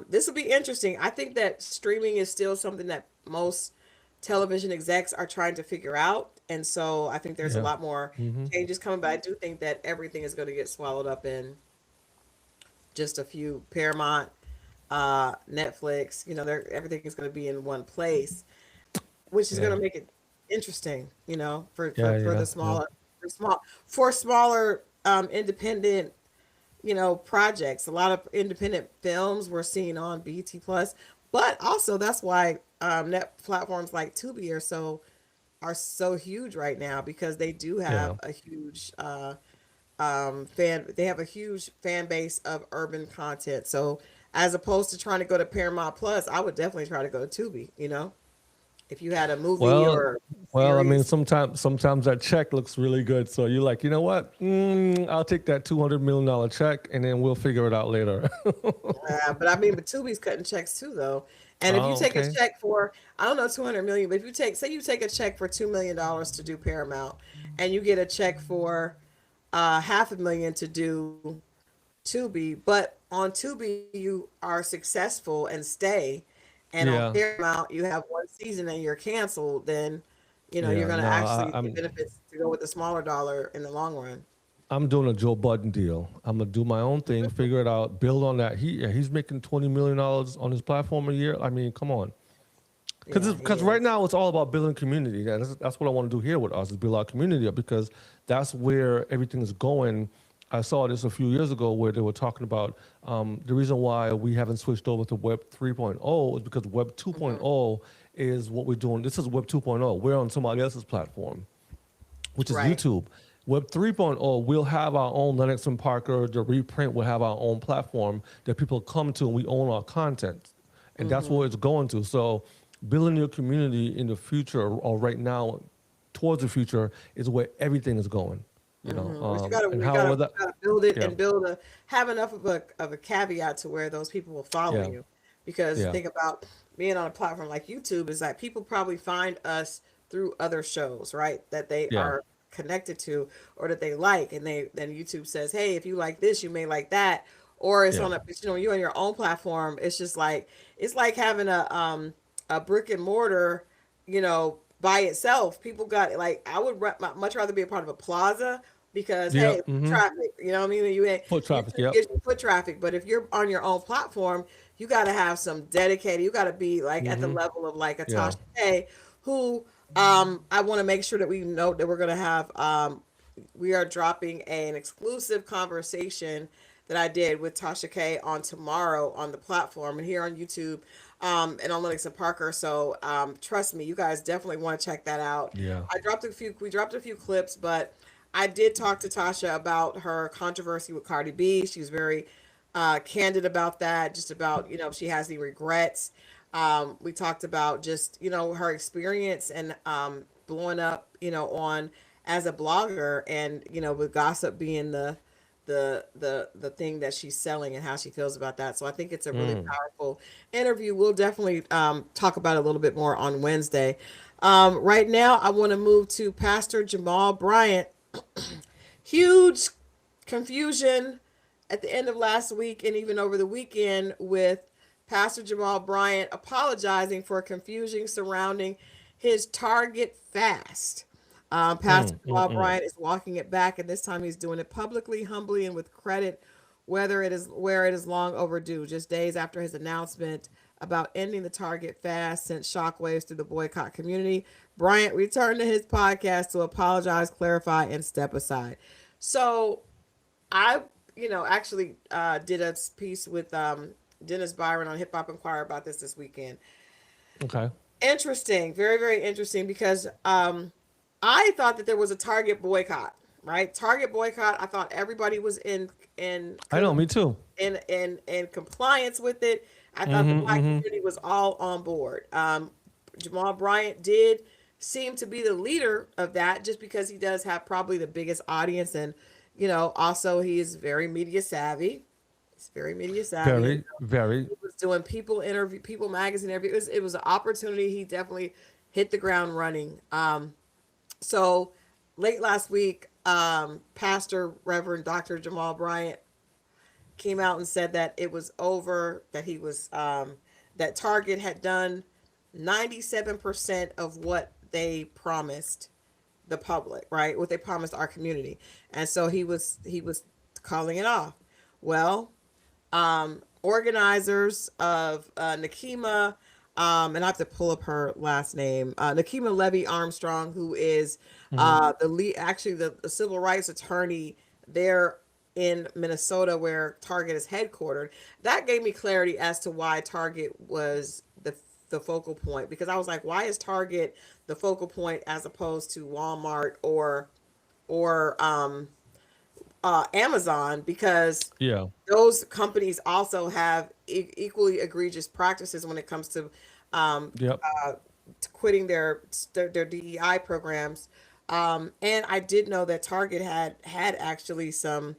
this will be interesting. I think that streaming is still something that most television execs are trying to figure out. And so I think there's a Yeah. lot more Mm-hmm. changes coming, but I do think that everything is going to get swallowed up in just a few Paramount, Netflix, everything is going to be in one place, which is going Yeah. to make it interesting, Yeah. for Yeah. the Yeah. smaller independent, projects. A lot of independent films we're seeing on BT Plus, but also that's why net platforms like Tubi are so huge right now because they do have Yeah. a huge they have a huge fan base of urban content. So as opposed to trying to go to Paramount Plus, I would definitely try to go to Tubi, if you had a movie Well, or I mean, series. sometimes that check looks really good. So you're like, you know what? I'll take that $200 million check, and then we'll figure it out later. But I mean, but Tubi's cutting checks too, though. And if you Oh, take a okay. check for, I don't know, 200 million, but if say you take a check for $2 million to do Paramount, and you get a check for half a million to do Tubi, but on Tubi you are successful and stay, and on Yeah. Paramount you have one season and you're canceled, then you're Yeah. going to No, actually get I'm benefits to go with the smaller dollar in the long run. doing a Joe Budden deal. I'm gonna do my own thing, figure it out, build on that. He's making $20 million on his platform a year. I mean, come on. Yeah, he Because right is. now it's all about building community. That's what I want to do here with us is build our community up because that's where everything is going. I saw this a few years ago where they were talking about the reason why we haven't switched over to Web 3.0 is because Web Hmm. 2.0 is what we're doing. This is Web 2.0. We're on somebody else's platform, which is Right. YouTube. Web 3.0, we'll have our own Lenox and Parker. The Reprint will have our own platform that people come to, and we own our content, and that's where Hmm. it's going to. So, building your community in the future or right now, towards the future, is where everything is going. But you gotta, And we how gotta, will that? we gotta build it Yeah, and have enough of a caveat to where those people will follow yeah, you. Because yeah, think about being on a platform like YouTube is that people probably find us through other shows, right? That they yeah, are connected to or that they like, and then YouTube says, hey, if you like this, you may like that. Or it's yeah, on you on your own platform. It's just like it's like having a brick and mortar, by itself. People got like I would much rather be a part of a plaza because yeah. hey, Mm-hmm. traffic. You know what I mean? Foot traffic. YouTube Yep. gives you foot traffic, but if you're on your own platform, you got to have some dedicated. You got to be like at the Mm-hmm. level of like a Yeah. Tasha K, who I want to make sure that we know that we're gonna have we are dropping an exclusive conversation that I did with Tasha K on tomorrow on the platform and here on YouTube and on Linux and Parker. So trust me, you guys definitely want to check that out. Yeah. We dropped a few clips, but I did talk to Tasha about her controversy with Cardi B. She was very candid about that, just about, if she has any regrets. We talked about just, her experience and blowing up, on as a blogger and, with gossip being the thing that she's selling and how she feels about that. So I think it's a really Mm. powerful interview. We'll definitely talk about it a little bit more on Wednesday. Right now, I want to move to Pastor Jamal Bryant. Huge confusion at the end of last week and even over the weekend with Pastor Jamal Bryant apologizing for confusion surrounding his Target fast. Pastor Mm. Mm. Jamal Mm. Bryant is walking it back, and this time he's doing it publicly, humbly, and with credit, where it is long overdue. Just days after his announcement about ending the Target fast sent shockwaves through the boycott community, Bryant returned to his podcast to apologize, clarify, and step aside. So I, actually did a piece with Dennis Byron on Hip Hop Inquirer about this weekend. Okay. Interesting, very very interesting because I thought that there was a Target boycott, right? Target boycott. I thought everybody was in I know. Me too. in compliance with it. I thought the Mm-hmm. black Mm-hmm. community was all on board. Jamal Bryant did seem to be the leader of that, just because he does have probably the biggest audience, and also he is very media savvy. He's very media savvy. Very. He was doing People magazine interview. It was an opportunity. He definitely hit the ground running. So late last week, Pastor Reverend Dr. Jamal Bryant came out and said that it was over, that he was that Target had done 97% of what they promised the public, right? What they promised our community. And so he was calling it off. Well, organizers of Nakima, and I have to pull up her last name, Nakima Levy Armstrong, who is the lead, actually the civil rights attorney there in Minnesota, where Target is headquartered. That gave me clarity as to why Target was the focal point, because I was like, why is Target the focal point as opposed to Walmart or Amazon? Because Yeah. those companies also have equally egregious practices when it comes to Yep. quitting their DEI programs. And I did know that Target had actually some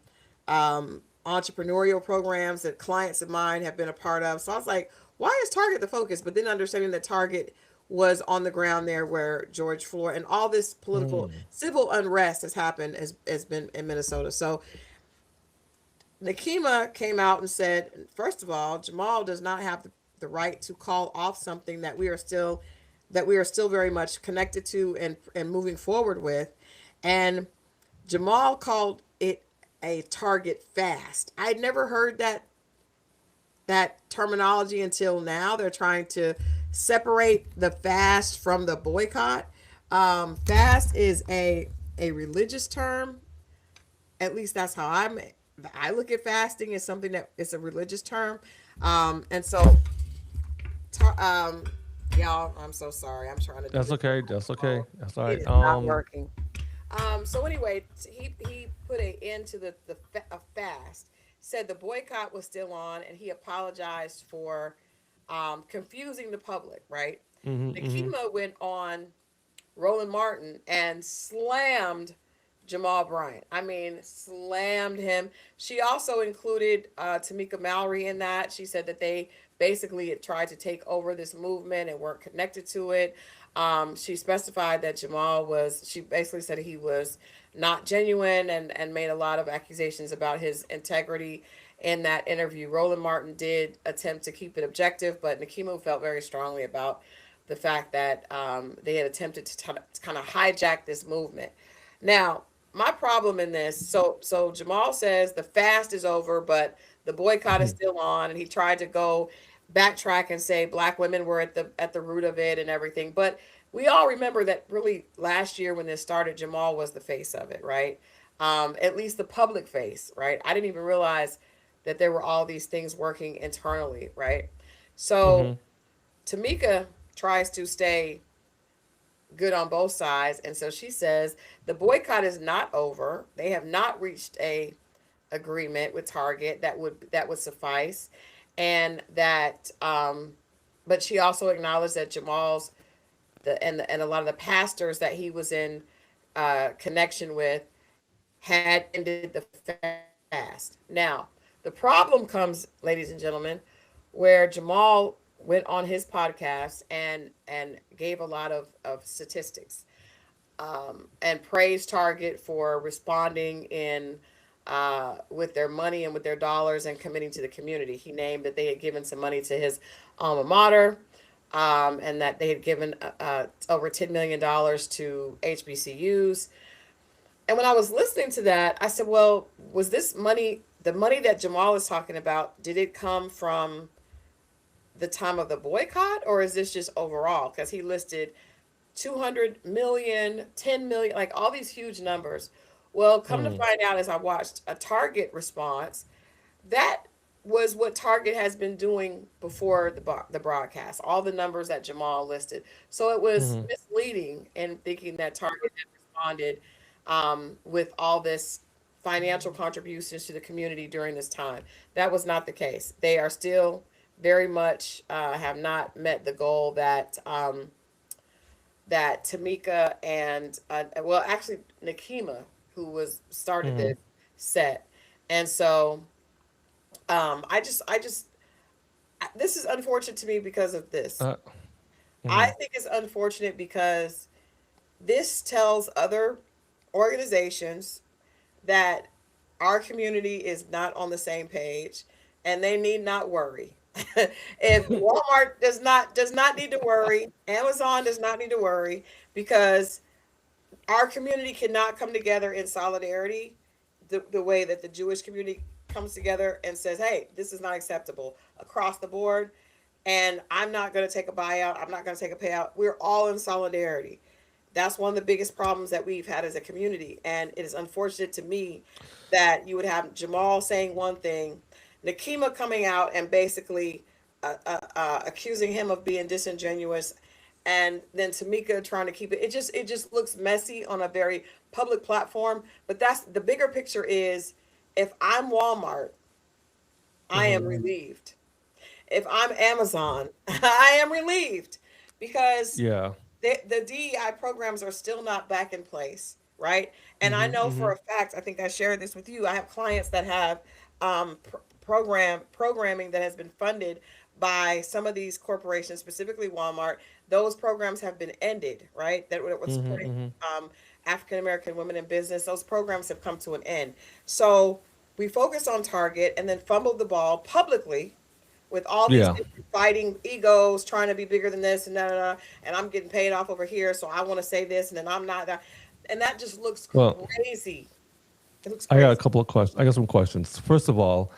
entrepreneurial programs that clients of mine have been a part of. So I was like, why is Target the focus? But then understanding that Target was on the ground there where George Floyd and all this political civil unrest has happened, has been in Minnesota. So Nakima came out and said, first of all, Jamal does not have the right to call off something that we are still very much connected to and moving forward with. And Jamal called it a Target fast. I'd never heard that terminology until now. They're trying to separate the fast from the boycott. Fast is a religious term. At least that's how I look at fasting as something that is a religious term. And so, y'all, I'm so sorry. I'm trying to do That's this. okay. That's okay. That's all right. It is not working. So anyway, he put an end to the fast. Said the boycott was still on, and he apologized for confusing the public. Right? Nakima went on Roland Martin and slammed Jamal Bryant. I mean, slammed him. She also included Tamika Mallory in that. She said that they basically tried to take over this movement and weren't connected to it. She specified that she basically said he was not genuine and made a lot of accusations about his integrity in that interview. Roland Martin did attempt to keep it objective, but Nakima felt very strongly about the fact that they had attempted to kind of hijack this movement. Now, my problem in this, so Jamal says the fast is over, but the boycott is still on, and he tried to go backtrack and say Black women were at the root of it and everything. But we all remember that really last year when this started, Jamal was the face of it, right? At least the public face, right? I didn't even realize that there were all these things working internally, right? So Tamika tries to stay good on both sides, and so she says the boycott is not over. They have not reached a agreement with Target that would suffice, and that but she also acknowledged that Jamal's and a lot of the pastors that he was in connection with had ended the fast. Now, the problem comes, ladies and gentlemen, where Jamal went on his podcast and gave a lot of statistics and praised Target for responding in with their money and with their dollars and committing to the community. He named that they had given some money to his alma mater, and that they had given over $10 million to HBCUs. And when I was listening to that, I said, well, was this money, the money that Jamal is talking about, did it come from the time of the boycott, or is this just overall? Because he listed 200 million, 10 million, like all these huge numbers. Well, come to find out, as I watched a Target response, that was what Target has been doing before the broadcast, all the numbers that Jamal listed. So it was misleading in thinking that Target had responded with all this financial contributions to the community during this time. That was not the case. They are still very much have not met the goal that that Tamika and well, actually Nakima, who started this set. And so I just this is unfortunate to me because of this. Uh, I mhm. think it's unfortunate because this tells other organizations that our community is not on the same page and they need not worry. If Walmart does not need to worry, Amazon does not need to worry because our community cannot come together in solidarity the way that the Jewish community comes together and says, hey, this is not acceptable across the board. And I'm not going to take a buyout. I'm not going to take a payout. We're all in solidarity. That's one of the biggest problems that we've had as a community. And it is unfortunate to me that you would have Jamal saying one thing, Nakima coming out and basically accusing him of being disingenuous, and then Tamika trying to keep it. It just looks messy on a very public platform. But that's the bigger picture is if I'm Walmart, I am relieved. If I'm Amazon, I am relieved because Yeah. the DEI programs are still not back in place, right? And I Hmm. know for Hmm. a fact, I think I shared this with you. I have clients that have programming that has been funded by some of these corporations, specifically Walmart. Those programs have been ended, right? That was Hmm. supporting Hmm. African American women in business. Those programs have come to an end. So we focused on Target and then fumbled the ball publicly with all these Yeah. different fighting egos trying to be bigger than this and and I'm getting paid off over here, so I want to say this and then I'm not that, and that just looks Well, crazy. It looks I got a crazy. couple of questions. I got some questions. First of all,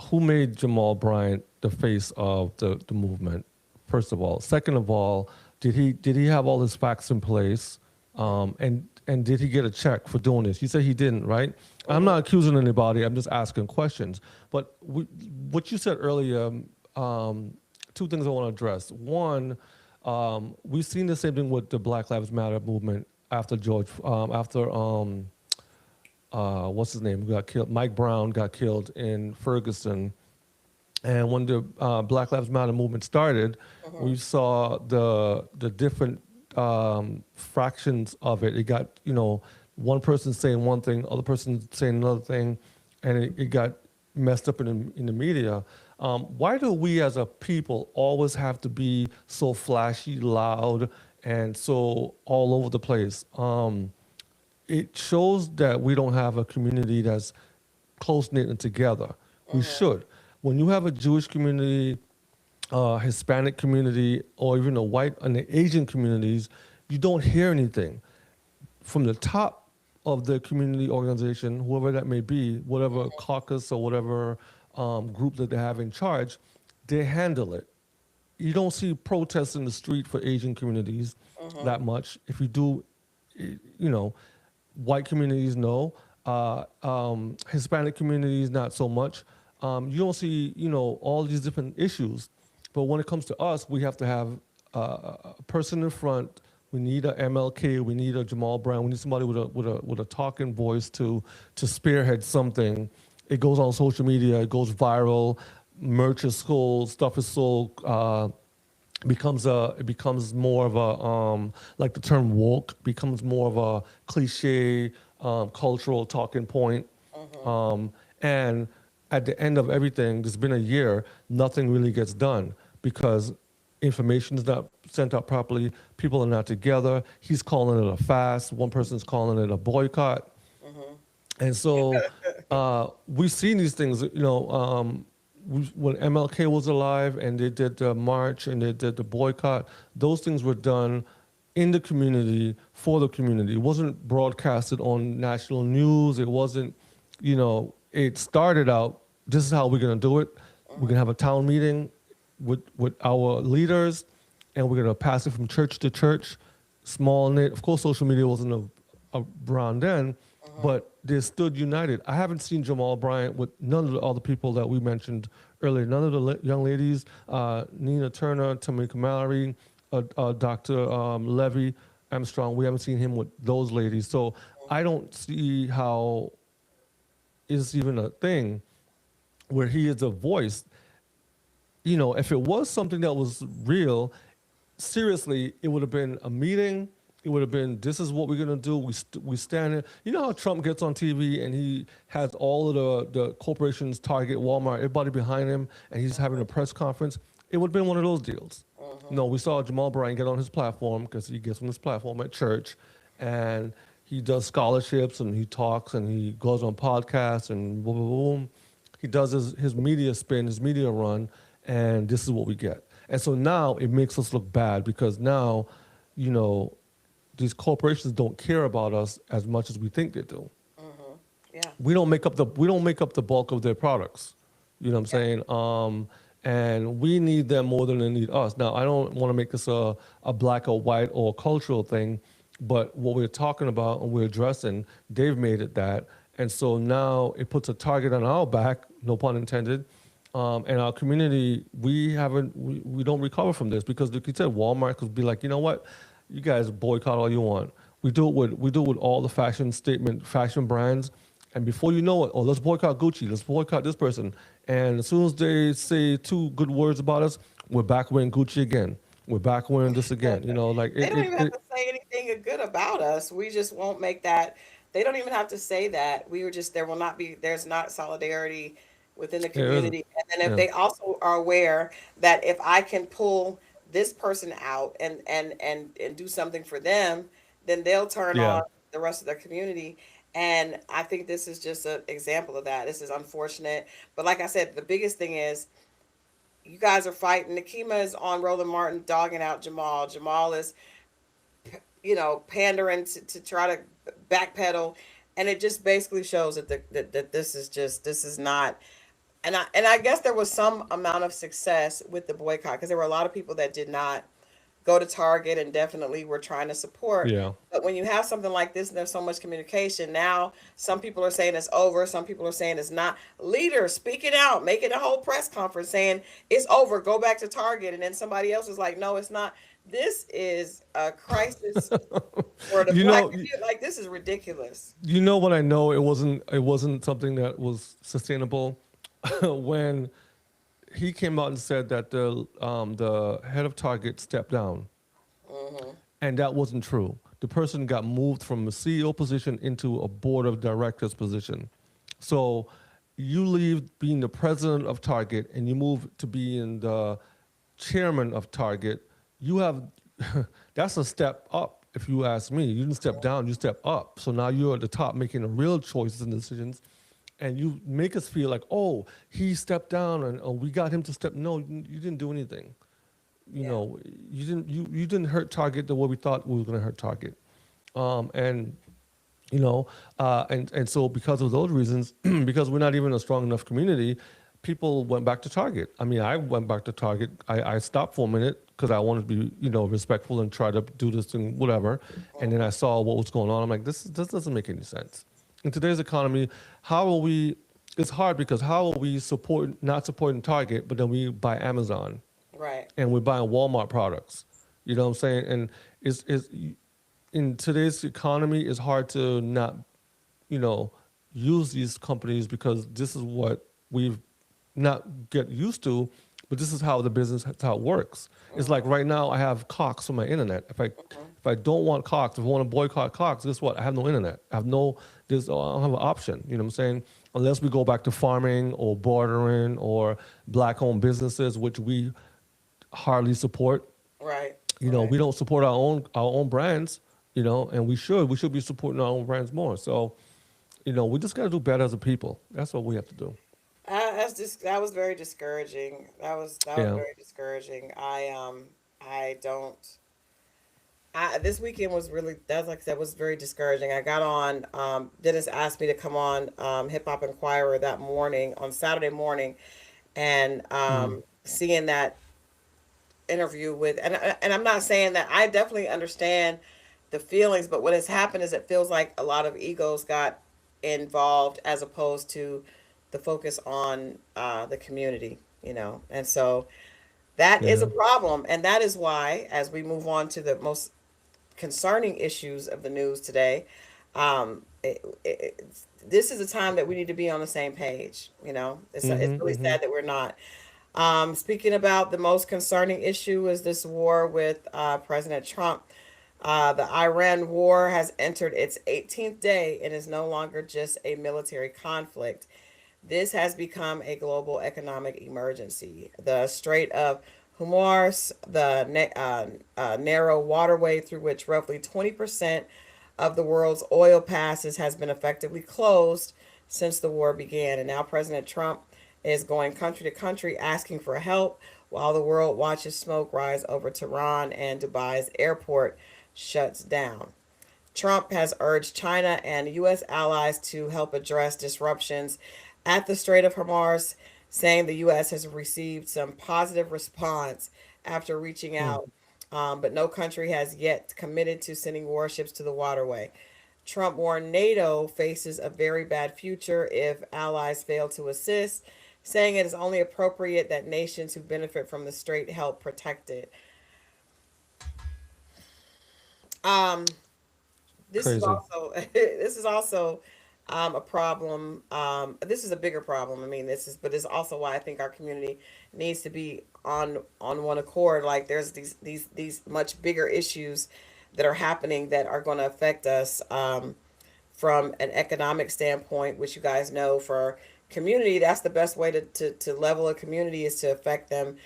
who made Jamal Bryant the face of the movement? First of all. Second of all, did he have all his facts in place? And did he get a check for doing this? You said he didn't, right? I'm not accusing anybody. I'm just asking questions. But what you said earlier, two things I want to address. One, we've seen the same thing with the Black Lives Matter movement after what's his name, who got killed. Mike Brown got killed in Ferguson. And when the Black Lives Matter movement started, we saw the different fractions of it. It got, one person saying one thing, other person saying another thing, and it got messed up in the media. Why do we as a people always have to be so flashy, loud, and so all over the place? It shows that we don't have a community that's close knit and together. We should. When you have a Jewish community, Hispanic community, or even a white and the Asian communities, you don't hear anything from the top of the community organization, whoever that may be, whatever caucus or whatever group that they have in charge. They handle it. You don't see protests in the street for Asian communities that much. If you do, you know, white communities no, Hispanic communities not so much. You don't see, all these different issues. But when it comes to us, we have to have a person in front. We need a MLK. We need a Jamal Brown. We need somebody with a talking voice to spearhead something. It goes on social media. It goes viral. Merch is sold. Stuff is sold. It becomes more of a like the term woke becomes more of a cliche cultural talking point. And at the end of everything, there's been a year, nothing really gets done because information is not sent out properly. People are not together. He's calling it a fast. One person's calling it a boycott. And so we've seen these things, when MLK was alive and they did the march and they did the boycott, those things were done in the community for the community. It wasn't broadcasted on national news. It wasn't, it started out, this is how we're going to do it. We're going to have a town meeting with our leaders and we're going to pass it from church to church, small knit. Of course, social media wasn't around then, but they stood united. I haven't seen Jamal Bryant with none of the other people that we mentioned earlier. None of the young ladies, Nina Turner, Tamika Mallory, Dr. Levy Armstrong. We haven't seen him with those ladies. So I don't see how it's even a thing where he is a voice. If it was something that was real, seriously, it would have been a meeting It would have been, this is what we're gonna do. We stand in. You know how Trump gets on TV and he has all of the corporations, Target, Walmart, everybody behind him, and he's having a press conference. It would have been one of those deals. No, we saw Jamal Bryant get on his platform because he gets on his platform at church, and he does scholarships and he talks and he goes on podcasts and boom, boom, boom. He does his media spin, his media run, and this is what we get. And so now it makes us look bad because now, you know, these corporations don't care about us as much as we think they do. Yeah. We don't make up the bulk of their products. You know what I'm saying? And we need them more than they need us. Now, I don't want to make this a black or white or cultural thing, but what we're talking about and we're addressing, they've made it that. And so now it puts a target on our back, no pun intended, and our community, we don't recover from this because, like you said, Walmart could be like, you know what, you guys boycott all you want. We do it with all the fashion brands, and before you know it, oh, let's boycott Gucci, let's boycott this person, and as soon as they say 2 good words about us, we're back wearing Gucci again. We're back wearing this again. You know, like They don't even have to say anything good about us. We just won't make that. They don't even have to say that. We were just, there's not solidarity within the There isn't. community. And then if Yeah. they also are aware that if I can pull this person out and do something for them, then they'll turn Yeah. on the rest of their community. And I think this is just an example of that. This is unfortunate. But like I said, the biggest thing is you guys are fighting. Nakima is on Roland Martin dogging out Jamal. Jamal is, pandering to try to backpedal, and it just basically shows that this is not. And I guess there was some amount of success with the boycott because there were a lot of people that did not go to Target and definitely were trying to support. Yeah. But when you have something like this and there's so much communication, now some people are saying it's over, some people are saying it's not. Leaders speaking out, making a whole press conference saying it's over, go back to Target, and then somebody else is like, no, it's not. This is a crisis for the You black know, community. Like, this is ridiculous. you know what I know it wasn't something that was sustainable when he came out and said that the head of Target stepped down, and that wasn't true. The person got moved from a CEO position into a board of directors position. So you leave being the president of Target and you move to being the chairman of Target. You have that's a step up, if you ask me. You didn't step down, you step up. So now you're at the top making the real choices and decisions. And you make us feel like, oh, he stepped down and oh, we got him to step. No, you didn't do anything. You know, you didn't hurt Target the way we thought we were going to hurt Target. And so because of those reasons, because we're not even a strong enough community, people went back to Target. I mean, I went back to Target. I stopped for a minute because I wanted to be, respectful and try to do this thing, whatever. And then I saw what was going on. I'm like, this doesn't make any sense. In today's economy, it's hard because how are we not supporting Target, but then we buy Amazon Right. and we're buying Walmart products. You know what I'm saying? And it's in today's economy, it's hard to not, use these companies because this is what we've not get used to, but this is how how it works. It's like right now I have Cox on my internet. If I don't want Cox, if I want to boycott Cox, guess what? I have no internet. I don't have an option. You know what I'm saying? Unless we go back to farming or bartering or black-owned businesses, which we hardly support. Right. We don't support our own brands. And we should be supporting our own brands more. So, we just got to do better as a people. That's what we have to do. That was very discouraging. That was Yeah. very discouraging. I don't. This weekend was really, that's like I said, was very discouraging. I got on. Dennis asked me to come on Hip Hop Inquirer that morning on Saturday morning, and seeing that interview with, and I'm not saying that I definitely understand the feelings, but what has happened is it feels like a lot of egos got involved as opposed to the focus on the community, and so that is a Yeah. problem, and that is why, as we move on to the most concerning issues of the news today, this is a time that we need to be on the same page. It's really sad that we're not. Speaking about the most concerning issue is this war with President Trump. The Iran war has entered its 18th day and is no longer just a military conflict. This has become a global economic emergency. The Strait of Hormuz, the narrow waterway through which roughly 20% of the world's oil passes, has been effectively closed since the war began. And now President Trump is going country to country asking for help while the world watches smoke rise over Tehran and Dubai's airport shuts down. Trump has urged China and U.S. allies to help address disruptions at the Strait of Hormuz, saying the U.S. has received some positive response after reaching out, but no country has yet committed to sending warships to the waterway. Trump warned NATO faces a very bad future if allies fail to assist, saying it is only appropriate that nations who benefit from the strait help protect it. This is Crazy. also this is also a problem. This is a bigger problem. I mean, but it's also why I think our community needs to be on one accord. Like there's these much bigger issues that are happening that are going to affect us from an economic standpoint, which you guys know for community, that's the best way to level a community is to affect them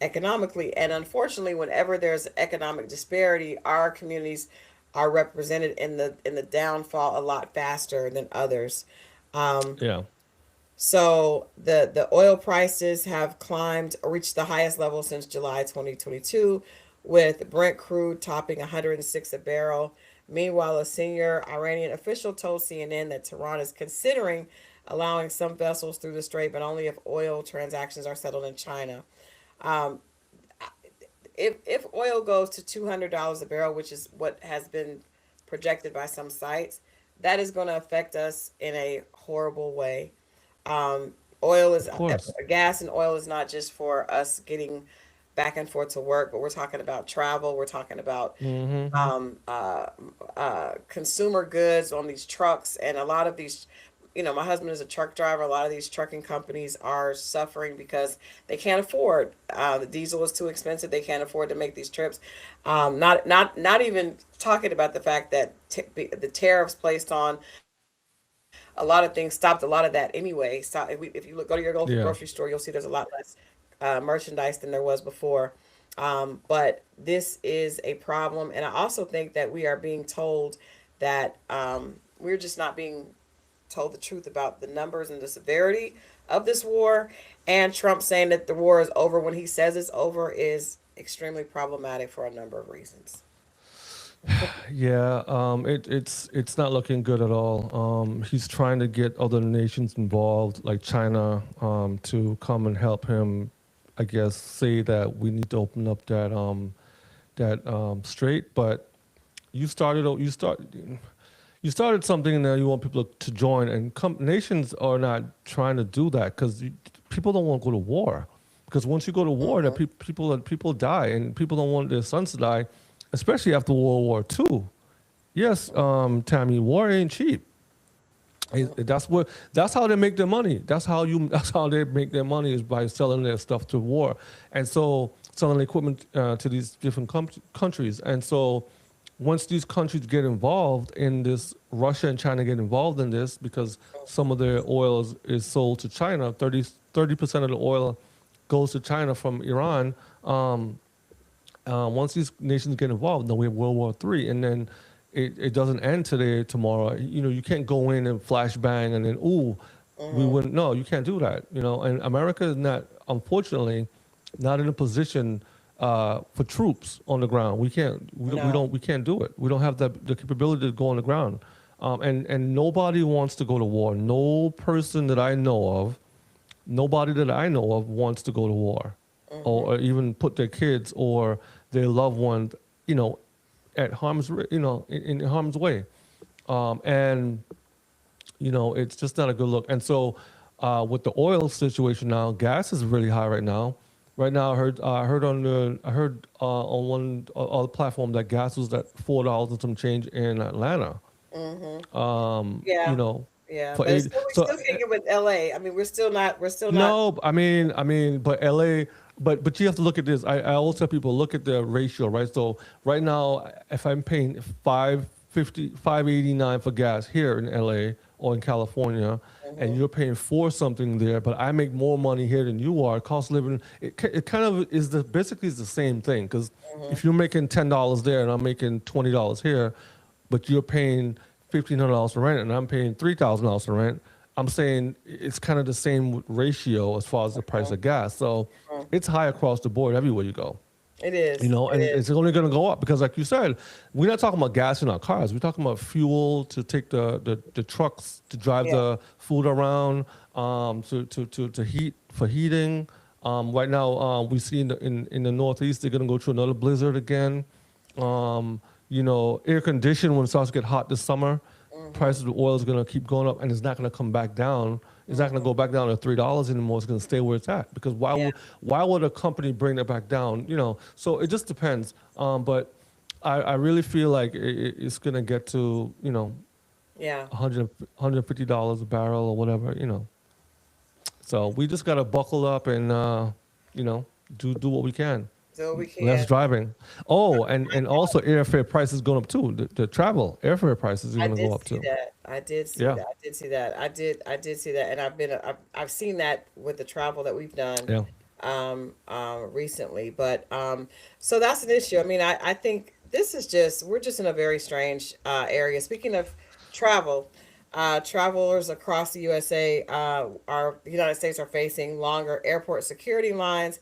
economically. And unfortunately, whenever there's economic disparity, our communities are represented in the downfall a lot faster than others. Yeah. So the oil prices have climbed, reached the highest level since July 2022, with Brent crude topping 106 a barrel. Meanwhile, a senior Iranian official told CNN that Tehran is considering allowing some vessels through the strait, but only if oil transactions are settled in China. Um, if oil goes to $200 a barrel, which is what has been projected by some sites, that is going to affect us in a horrible way. Um, Oil is Of course. gas and oil is not just for us getting back and forth to work, but we're talking about travel. We're talking about Mm-hmm. um, consumer goods on these trucks, and a lot of these. My husband is a truck driver. A lot of these trucking companies are suffering because they can't afford. The diesel is too expensive. They can't afford to make these trips. Not even talking about the fact that the tariffs placed on a lot of things stopped a lot of that anyway. So if you go to your local Yeah. grocery store, you'll see there's a lot less merchandise than there was before. But this is a problem, and I also think that we are being told that we're just not being told the truth about the numbers and the severity of this war. And Trump saying that the war is over when he says it's over is extremely problematic for a number of reasons. Yeah, it's not looking good at all. He's trying to get other nations involved, like China, to come and help him. I guess say that we need to open up that strait. But you started you start you started something, and now you want people to join. And nations are not trying to do that because people don't want to go to war. Because once you go to war, that people die, and people don't want their sons to die, especially after World War II. Yes, Tammy, war ain't cheap. That's how they make their money. That's how they make their money is by selling their stuff to war, and so selling equipment to these different countries. And so once these countries get involved in this, Russia and China get involved in this because some of their oil is sold to China. 30% of the oil goes to China from Iran. Once these nations get involved, then we have World War III, and then it doesn't end today, tomorrow. You can't go in and flash bang and then, we wouldn't. No, you can't do that. And America is not, unfortunately, not in a position for troops on the ground. We can't. We can't do it. We don't have the capability to go on the ground. And nobody wants to go to war. No person that I know of, nobody that I know of wants to go to war, or even put their kids or their loved ones, at in harm's way. And it's just not a good look. And so with the oil situation now, gas is really high right now. Right now, I heard on one other platform that gas was at $4 and some change in Atlanta. Yeah. Yeah, but we still can't get with LA. I mean, we're still not. No, I mean, but LA, but you have to look at this. I always tell people look at the ratio, right? So right now, if I'm paying 550, 589 for gas here in LA or in California, and you're paying for something there, but I make more money here than you are. Cost of living, it kind of is basically is the same thing. Because if you're making $10 there and I'm making $20 here, but you're paying $1,500 for rent and I'm paying $3,000 for rent, I'm saying it's kind of the same ratio as far as the price of gas. So it's high across the board everywhere you go. It is. You know, and it's only going to go up because, like you said, we're not talking about gas in our cars. We're talking about fuel to take the trucks to drive the food around, to heat for heating. Right now, we see in the Northeast they're going to go through another blizzard again. You know, air conditioning when it starts to get hot this summer, price of the oil is going to keep going up, and it's not going to come back down. It's not going to go back down to $3 anymore. It's going to stay where it's at. Because why would a company bring it back down? You know, so it just depends. But I really feel like it's going to get to, you know, $150 a barrel or whatever, you know. So we just got to buckle up and, you know, do what we can. So we can. Less driving. Oh, and also airfare prices going up too. The travel airfare prices are going to go up too. I did see that. I did see that. I did see that, and I've seen that with the travel that we've done. Recently. But so that's an issue. I mean, I think this is we're just in a very strange area. Speaking of travel, travelers across the the United States are facing longer airport security lines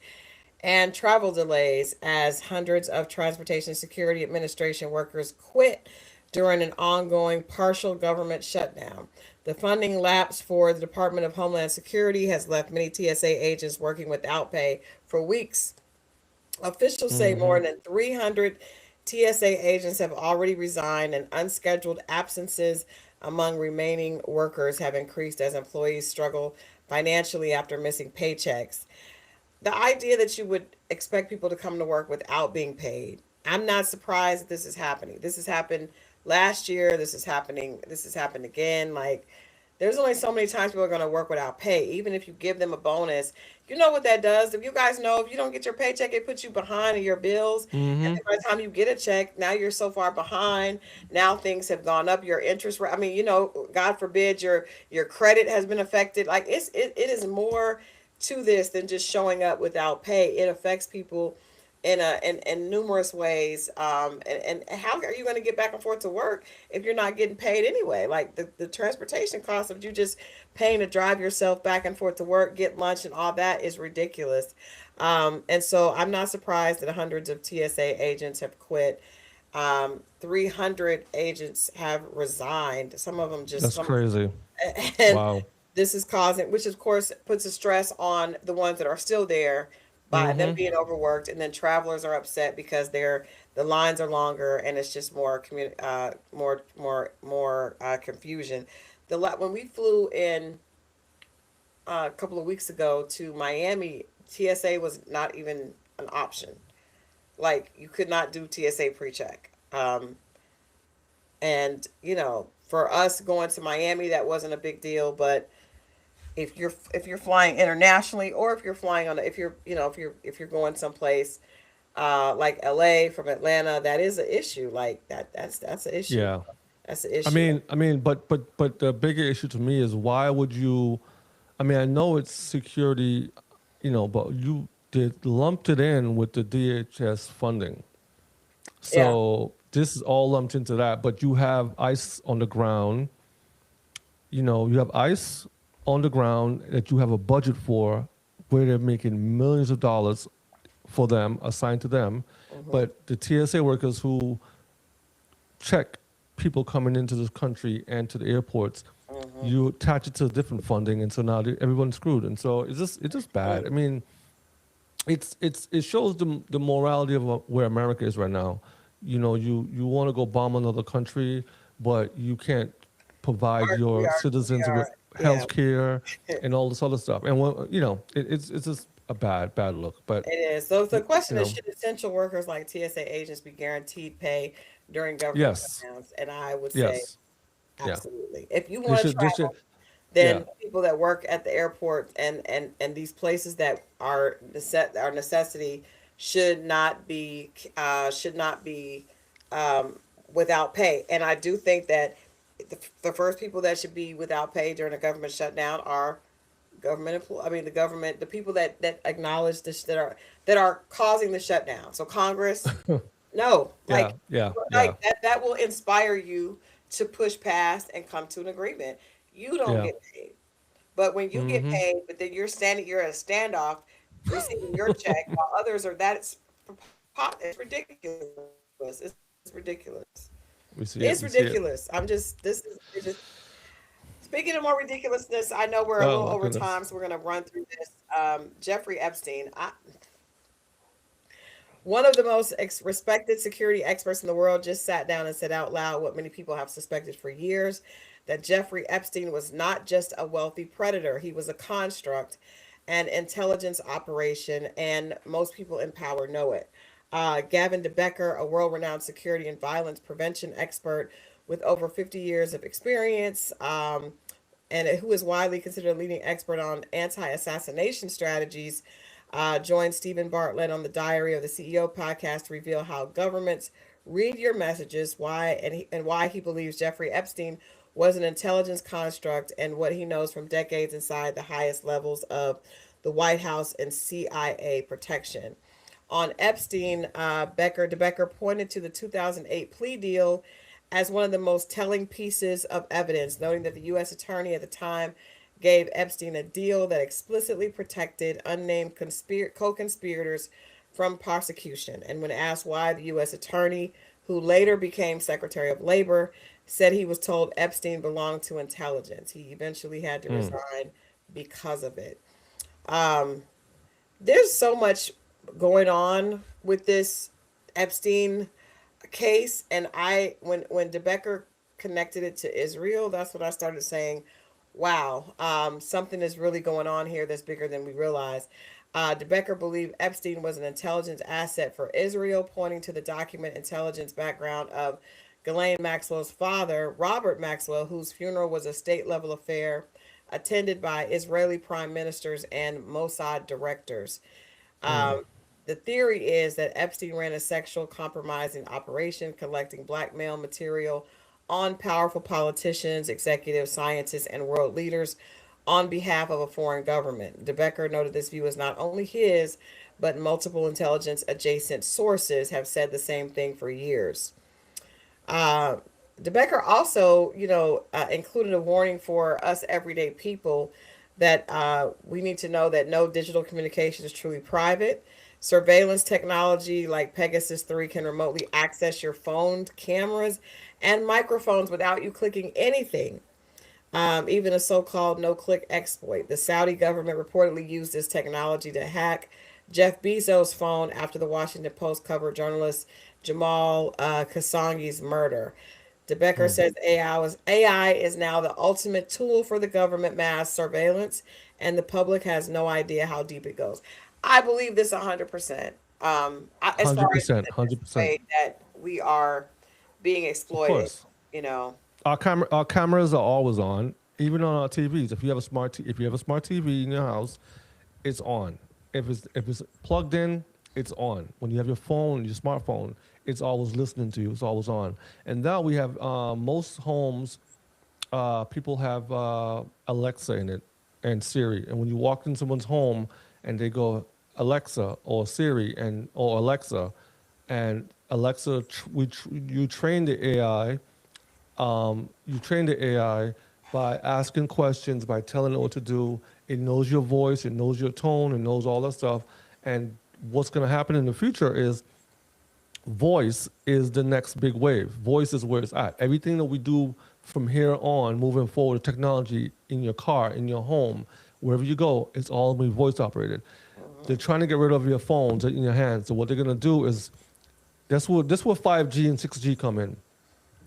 and travel delays as hundreds of Transportation Security Administration workers quit during an ongoing partial government shutdown. The funding lapse for the Department of Homeland Security has left many TSA agents working without pay for weeks. Officials say more than 300 TSA agents have already resigned, and unscheduled absences among remaining workers have increased as employees struggle financially after missing paychecks. The idea that you would expect people to come to work without being paid, I'm not surprised that this is happening. This has happened last year. This is happening. This has happened again. Like, there's only so many times people are going to work without pay. Even if you give them a bonus, you know what that does. If you guys know, if you don't get your paycheck, it puts you behind in your bills. And then by the time you get a check, now you're so far behind. Now things have gone up. Your interest rate. I mean, you know, God forbid your credit has been affected. Like it is more to this than just showing up without pay. It affects people in numerous ways. And how are you going to get back and forth to work if you're not getting paid anyway? Like the transportation cost of you just paying to drive yourself back and forth to work, get lunch and all that is ridiculous. And so I'm not surprised that hundreds of TSA agents have quit. 300 agents have resigned. Some of them just... That's crazy. And wow. This is causing, which of course puts a stress on the ones that are still there by them being overworked, and then travelers are upset because the lines are longer and it's just more confusion. When we flew in a couple of weeks ago to Miami, TSA was not even an option. Like you could not do TSA pre-check. And you know, for us going to Miami, that wasn't a big deal, but if you're flying internationally, or if you're flying if you're going someplace like LA from Atlanta, that is an issue. Like that's an issue. Yeah, that's an issue. I mean, but the bigger issue to me is why would you? I mean, I know it's security, you know, but you lumped it in with the DHS funding, so this is all lumped into that. But you have ICE on the ground. You know, you have ICE on the ground that you have a budget for, where they're making millions of dollars for them, assigned to them. But the TSA workers who check people coming into this country and to the airports, you attach it to different funding, and so now everyone's screwed. And so it's just bad. I mean, it shows the morality of where America is right now. You know, you want to go bomb another country, but you can't provide your citizens with health care and all this other stuff. And you know, it's just a bad look. But it is. So the question is, should essential workers like TSA agents be guaranteed pay during government shutdowns? And I would say absolutely. If you want to travel, then people that work at the airport and these places that are necessity should not be without pay. And I do think that the first people that should be without pay during a government shutdown are the government, the people that acknowledge this, that are causing the shutdown. So Congress, no, Yeah, yeah, yeah, that will inspire you to push past and come to an agreement. You don't yeah. get paid, but when you get paid, but then you're at a standoff, receiving your check while others are it's ridiculous. It's ridiculous. We see it. It's We see it. ridiculous. It's just speaking of more ridiculousness. I know we're a Oh little my over goodness. time, so we're gonna run through this. Jeffrey Epstein, one of the most respected security experts in the world, just sat down and said out loud what many people have suspected for years, that Jeffrey Epstein was not just a wealthy predator. He was a construct, an intelligence operation, and most people in power know it. Gavin DeBecker, a world renowned security and violence prevention expert with over 50 years of experience, and who is widely considered a leading expert on anti-assassination strategies, joined Stephen Bartlett on the Diary of the CEO podcast to reveal how governments read your messages, why he believes Jeffrey Epstein was an intelligence construct, and what he knows from decades inside the highest levels of the White House and CIA protection. On Epstein, DeBecker pointed to the 2008 plea deal as one of the most telling pieces of evidence, noting that the U.S. attorney at the time gave Epstein a deal that explicitly protected unnamed co-conspirators from prosecution. And when asked why, the U.S. attorney, who later became Secretary of Labor, said he was told Epstein belonged to intelligence. He eventually had to resign because of it. There's so much going on with this Epstein case, and when DeBecker connected it to Israel, that's when I started saying, wow, something is really going on here that's bigger than we realize. DeBecker believed Epstein was an intelligence asset for Israel, pointing to the document intelligence background of Ghislaine Maxwell's father, Robert Maxwell, whose funeral was a state-level affair attended by Israeli prime ministers and Mossad directors. The theory is that Epstein ran a sexual compromising operation, collecting blackmail material on powerful politicians, executives, scientists, and world leaders on behalf of a foreign government. DeBecker noted this view is not only his, but multiple intelligence adjacent sources have said the same thing for years. DeBecker also, included a warning for us everyday people that we need to know that no digital communication is truly private. Surveillance technology like Pegasus 3 can remotely access your phone cameras and microphones without you clicking anything, even a so-called no-click exploit. The Saudi government reportedly used this technology to hack Jeff Bezos' phone after the Washington Post covered journalist Jamal Khashoggi's murder. DeBecker says AI is now the ultimate tool for the government mass surveillance, and the public has no idea how deep it goes. I believe this 100%. As far as 100%, the 100%. way that we are being Of exploited, course. you know. Our cameras are always on, even on our TVs. If you have a smart TV in your house, it's on. If it's plugged in, it's on. When you have your phone, your smartphone, it's always listening to you. It's always on. And now we have most homes, people have Alexa in it and Siri. And when you walk in someone's home and they go Alexa or Siri or Alexa, and Alexa, you train the AI. You train the AI by asking questions, by telling it what to do. It knows your voice, it knows your tone, it knows all that stuff. And what's going to happen in the future is voice is the next big wave. Voice is where it's at. Everything that we do from here on, moving forward, technology in your car, in your home, wherever you go, it's all going to be voice operated. They're trying to get rid of your phones in your hands. So what they're going to do is, that's where 5G and 6G come in.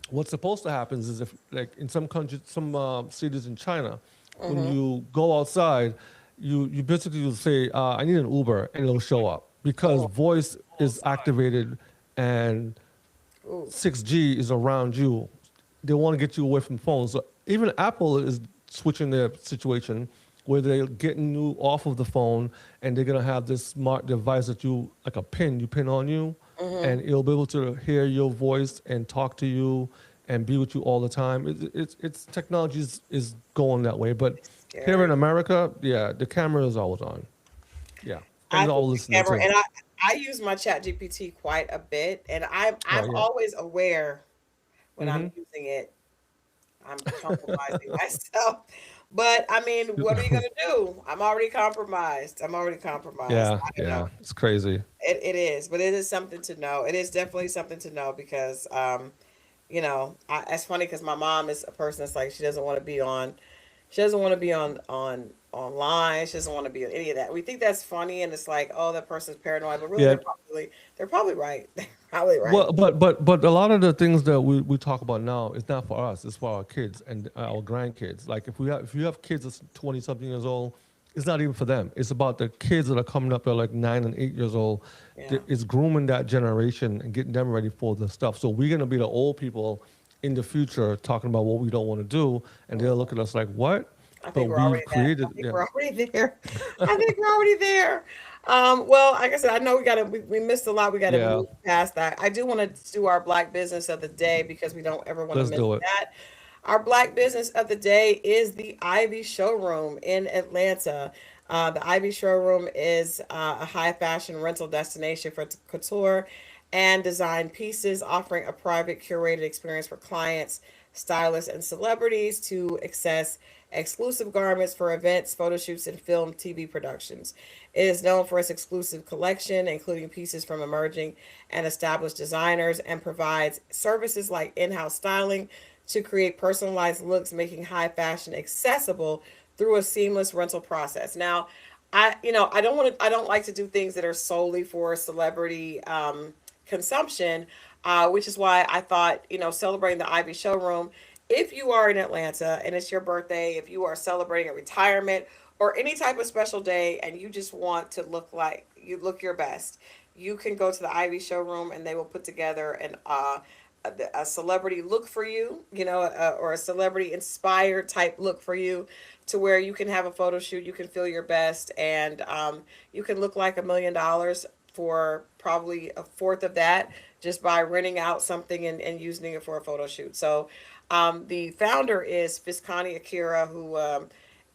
What's supposed to happen is if, like in some countries, some cities in China, when you go outside, you basically will say, I need an Uber, and it'll show up because voice is activated and 6G is around you. They want to get you away from phones. So even Apple is switching their situation where they're getting you off of the phone and they're gonna have this smart device that you like a pin you pin on you, and it'll be able to hear your voice and talk to you and be with you all the time. It's technology is going that way, but here in America, yeah, the camera is always on. Yeah, and I it's all think the listening camera, too. and I use my Chat GPT quite a bit, and I'm Oh yeah. always aware when I'm Mm-hmm. using it. I'm compromising myself. But I mean, what are you gonna do? I'm already compromised. I'm already compromised. Yeah, I don't yeah, know. it's crazy. It is, but it is something to know. It is definitely something to know because it's funny because my mom is a person that's like she doesn't want to be on, she doesn't want to be on online. She doesn't want to be on any of that. We think that's funny, and it's like, oh, that person's paranoid, but really Yeah. they're probably right. They're probably right. Well, but a lot of the things that we talk about now is not for us. It's for our kids and our grandkids. Like if you have kids that's 20 something years old, it's not even for them. It's about the kids that are coming up at like 9 and 8 years old. Yeah. It's grooming that generation and getting them ready for the stuff. So we're gonna be the old people in the future talking about what we don't want to do, and they'll look at us like, what? I But think we're we've already that. created. I think Yeah. we're already there. I think we're already there. Well, like I said, I know we missed a lot. We gotta Yeah. move past that. I do want to do our Black business of the day because we don't ever want to Let's miss do it. that. Our Black business of the day is the Ivy Showroom in Atlanta. The Ivy Showroom is a high fashion rental destination for couture and design pieces, offering a private curated experience for clients, stylists, and celebrities to access exclusive garments for events, photo shoots, and film TV productions. It is known for its exclusive collection, including pieces from emerging and established designers, and provides services like in-house styling to create personalized looks, making high fashion accessible through a seamless rental process. Now, I don't like to do things that are solely for celebrity consumption, which is why I thought, celebrating the Ivy Showroom. If you are in Atlanta and it's your birthday, if you are celebrating a retirement or any type of special day and you just want to look like you look your best, you can go to the Ivy Showroom and they will put together a celebrity look for you, or a celebrity inspired type look for you, to where you can have a photo shoot, you can feel your best, and you can look like $1 million for probably a fourth of that just by renting out something and using it for a photo shoot. So the founder is Fiscani Akira, who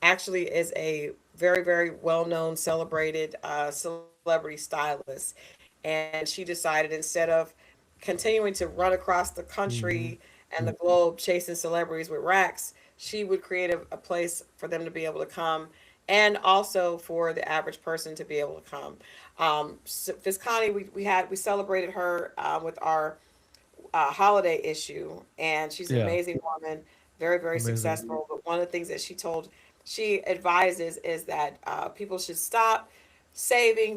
actually is a very, very well known, celebrated celebrity stylist. And she decided instead of continuing to run across the Mm-hmm. country and the globe chasing celebrities with racks, she would create a place for them to be able to come and also for the average person to be able to come. Fiscani, we celebrated her with our holiday issue, and she's an Yeah. amazing woman, very, very Amazing. successful. But one of the things that she advises is that people should stop saving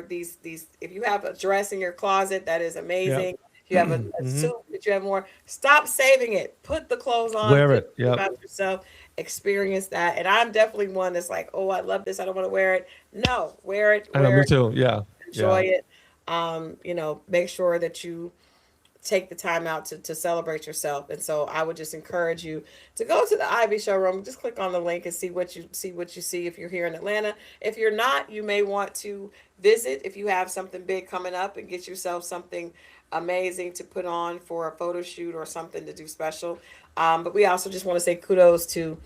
these. If you have a dress in your closet, that is Yep. amazing. If you have a Mm-hmm. suit that you have more, stop saving it. Put the clothes on. Wear Feel it. good Yep. about yourself. Experience that. And I'm definitely one that's like, oh, I love this. I don't want to wear it. No, wear it. I know. Wear Me it. too. Yeah. Enjoy Yeah. it. Make sure that you take the time out to celebrate yourself. And so I would just encourage you to go to the Ivy Showroom. Just click on the link and see what you see if you're here in Atlanta. If you're not, you may want to visit if you have something big coming up and get yourself something amazing to put on for a photo shoot or something to do special. But we also just want to say kudos to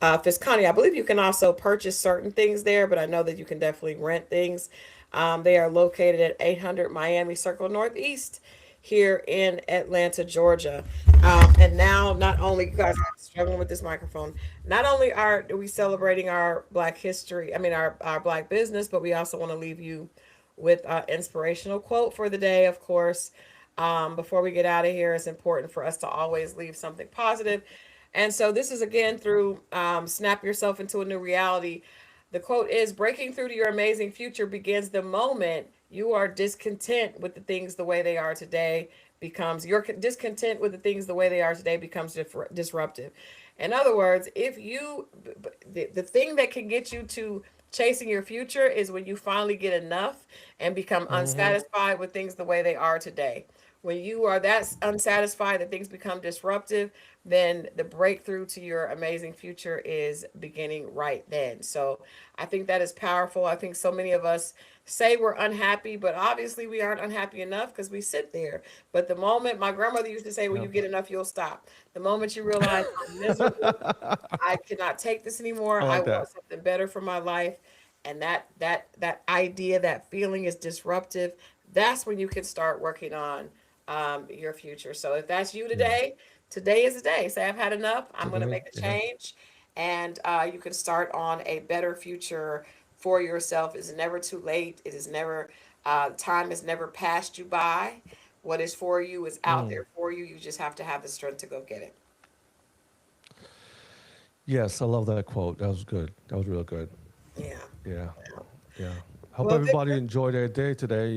Fiscani. I believe you can also purchase certain things there, but I know that you can definitely rent things. They are located at 800 Miami Circle Northeast here in Atlanta, Georgia. And now, not only, you guys, I'm struggling with this microphone. Not only are we celebrating our Black history, I mean, our Black business, but we also want to leave you with an inspirational quote for the day, of course. Before we get out of here, it's important for us to always leave something positive. And so this is again through Snap Yourself into a New Reality. The quote is, breaking through to your amazing future begins the moment you are discontent with the things the way they are today becomes your discontent with the things the way they are today becomes disruptive. In other words, if you the thing that can get you to chasing your future is when you finally get enough and become Mm-hmm. unsatisfied with things the way they are today. when you are that unsatisfied that things become disruptive, then the breakthrough to your amazing future is beginning right then. So I think that is powerful. I think so many of us say we're unhappy, but obviously we aren't unhappy enough because we sit there. But the moment, my grandmother used to say, when you get enough, you'll stop. The moment you realize I'm miserable, I cannot take this anymore. I I like want that. something better for my life. And that idea, that feeling is disruptive. That's when you can start working on your future. So if that's you Yeah. today, today is the day. Say I've had enough. I'm going to Today, make a yeah. change, and you can start on a better future for yourself. It's never too late. It is never time has never passed you by. What is for you is out Mm. there for you. You just have to have the strength to go get it. Yes, I love that quote. That was good. That was real good. Yeah. Yeah. Yeah. Hope Well, everybody Victor, enjoyed their day today.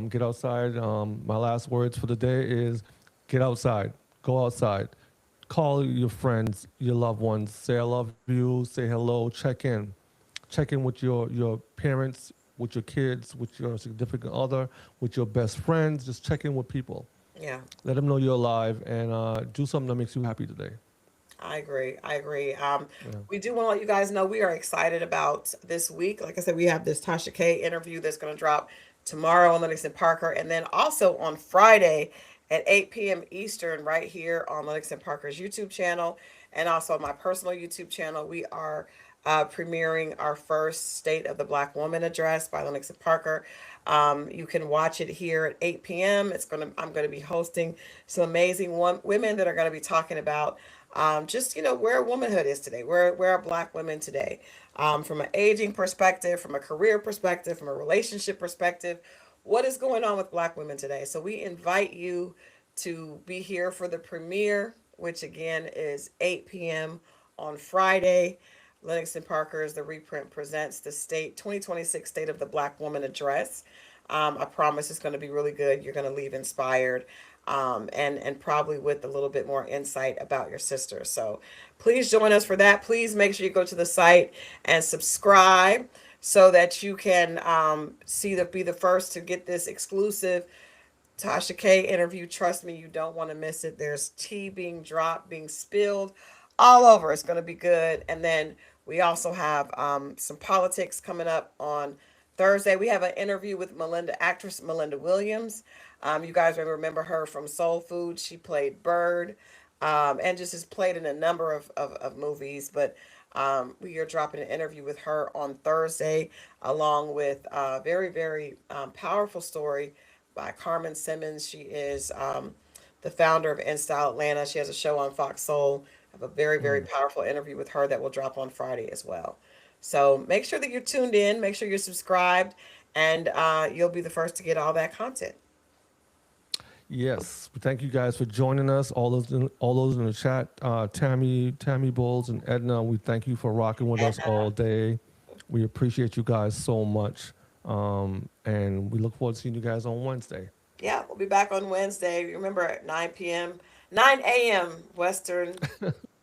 Get outside. My last words for the day is get outside. Go outside. Call your friends, your loved ones. Say I love you. Say hello. Check in. Check in with your parents, with your kids, with your significant other, with your best friends. Just check in with people. yeah. Let them know you're alive and do something that makes you happy today. I agree. I agree. Yeah. We do want to let you guys know we are excited about this week. Like I said, we have this Tasha K interview that's going to drop tomorrow on Lenox and Parker, and then also on Friday at 8 p.m. Eastern, right here on Lenox and Parker's YouTube channel, and also my personal YouTube channel. We are premiering our first State of the Black Woman address by Lenox and Parker. You can watch it here at 8 p.m. I'm gonna be hosting some amazing women that are gonna be talking about just where womanhood is today, where are Black women today, from an aging perspective, from a career perspective, from a relationship perspective, what is going on with Black women today. So we invite you to be here for the premiere, which again is 8 p.m. on Friday. Lenox and Parker's The Reprint presents the 2026 State of the Black Woman Address. I promise it's going to be really good. You're going to leave inspired, and probably with a little bit more insight about your sister. So please join us for that. Please make sure you go to the site and subscribe so that you can be the first to get this exclusive Tasha K interview. Trust me, you don't want to miss it. There's tea being dropped, being spilled all over. It's going to be good. And then we also have some politics coming up on Thursday. We have an interview with actress Melinda Williams. You guys may remember her from Soul Food. She played Bird, and just has played in a number of movies. But we are dropping an interview with her on Thursday, along with a very, very powerful story by Carmen Simmons. She is the founder of InStyle Atlanta. She has a show on Fox Soul. I have a very, very powerful interview with her that will drop on Friday as well. So make sure that you're tuned in, make sure you're subscribed, and you'll be the first to get all that content. Yes, thank you guys for joining us. All those in the chat, Tammy Bowles, and Edna. We thank you for rocking with us all day. We appreciate you guys so much, and we look forward to seeing you guys on Wednesday. Yeah, we'll be back on Wednesday. Remember at 9 a.m. Western,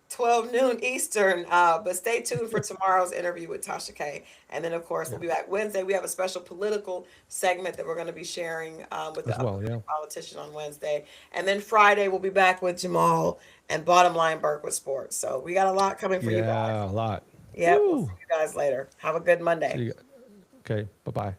12 noon Eastern. But stay tuned for tomorrow's interview with Tasha K. And then, of course, we'll be back Wednesday. We have a special political segment that we're going to be sharing with the As well, upcoming yeah. politician on Wednesday. And then Friday, we'll be back with Jamal and Bottom Line Burke with sports. So we got a lot coming for you guys. Yeah, a lot. Yeah, we'll Woo. see you guys later. Have a good Monday. See you. Okay, bye-bye.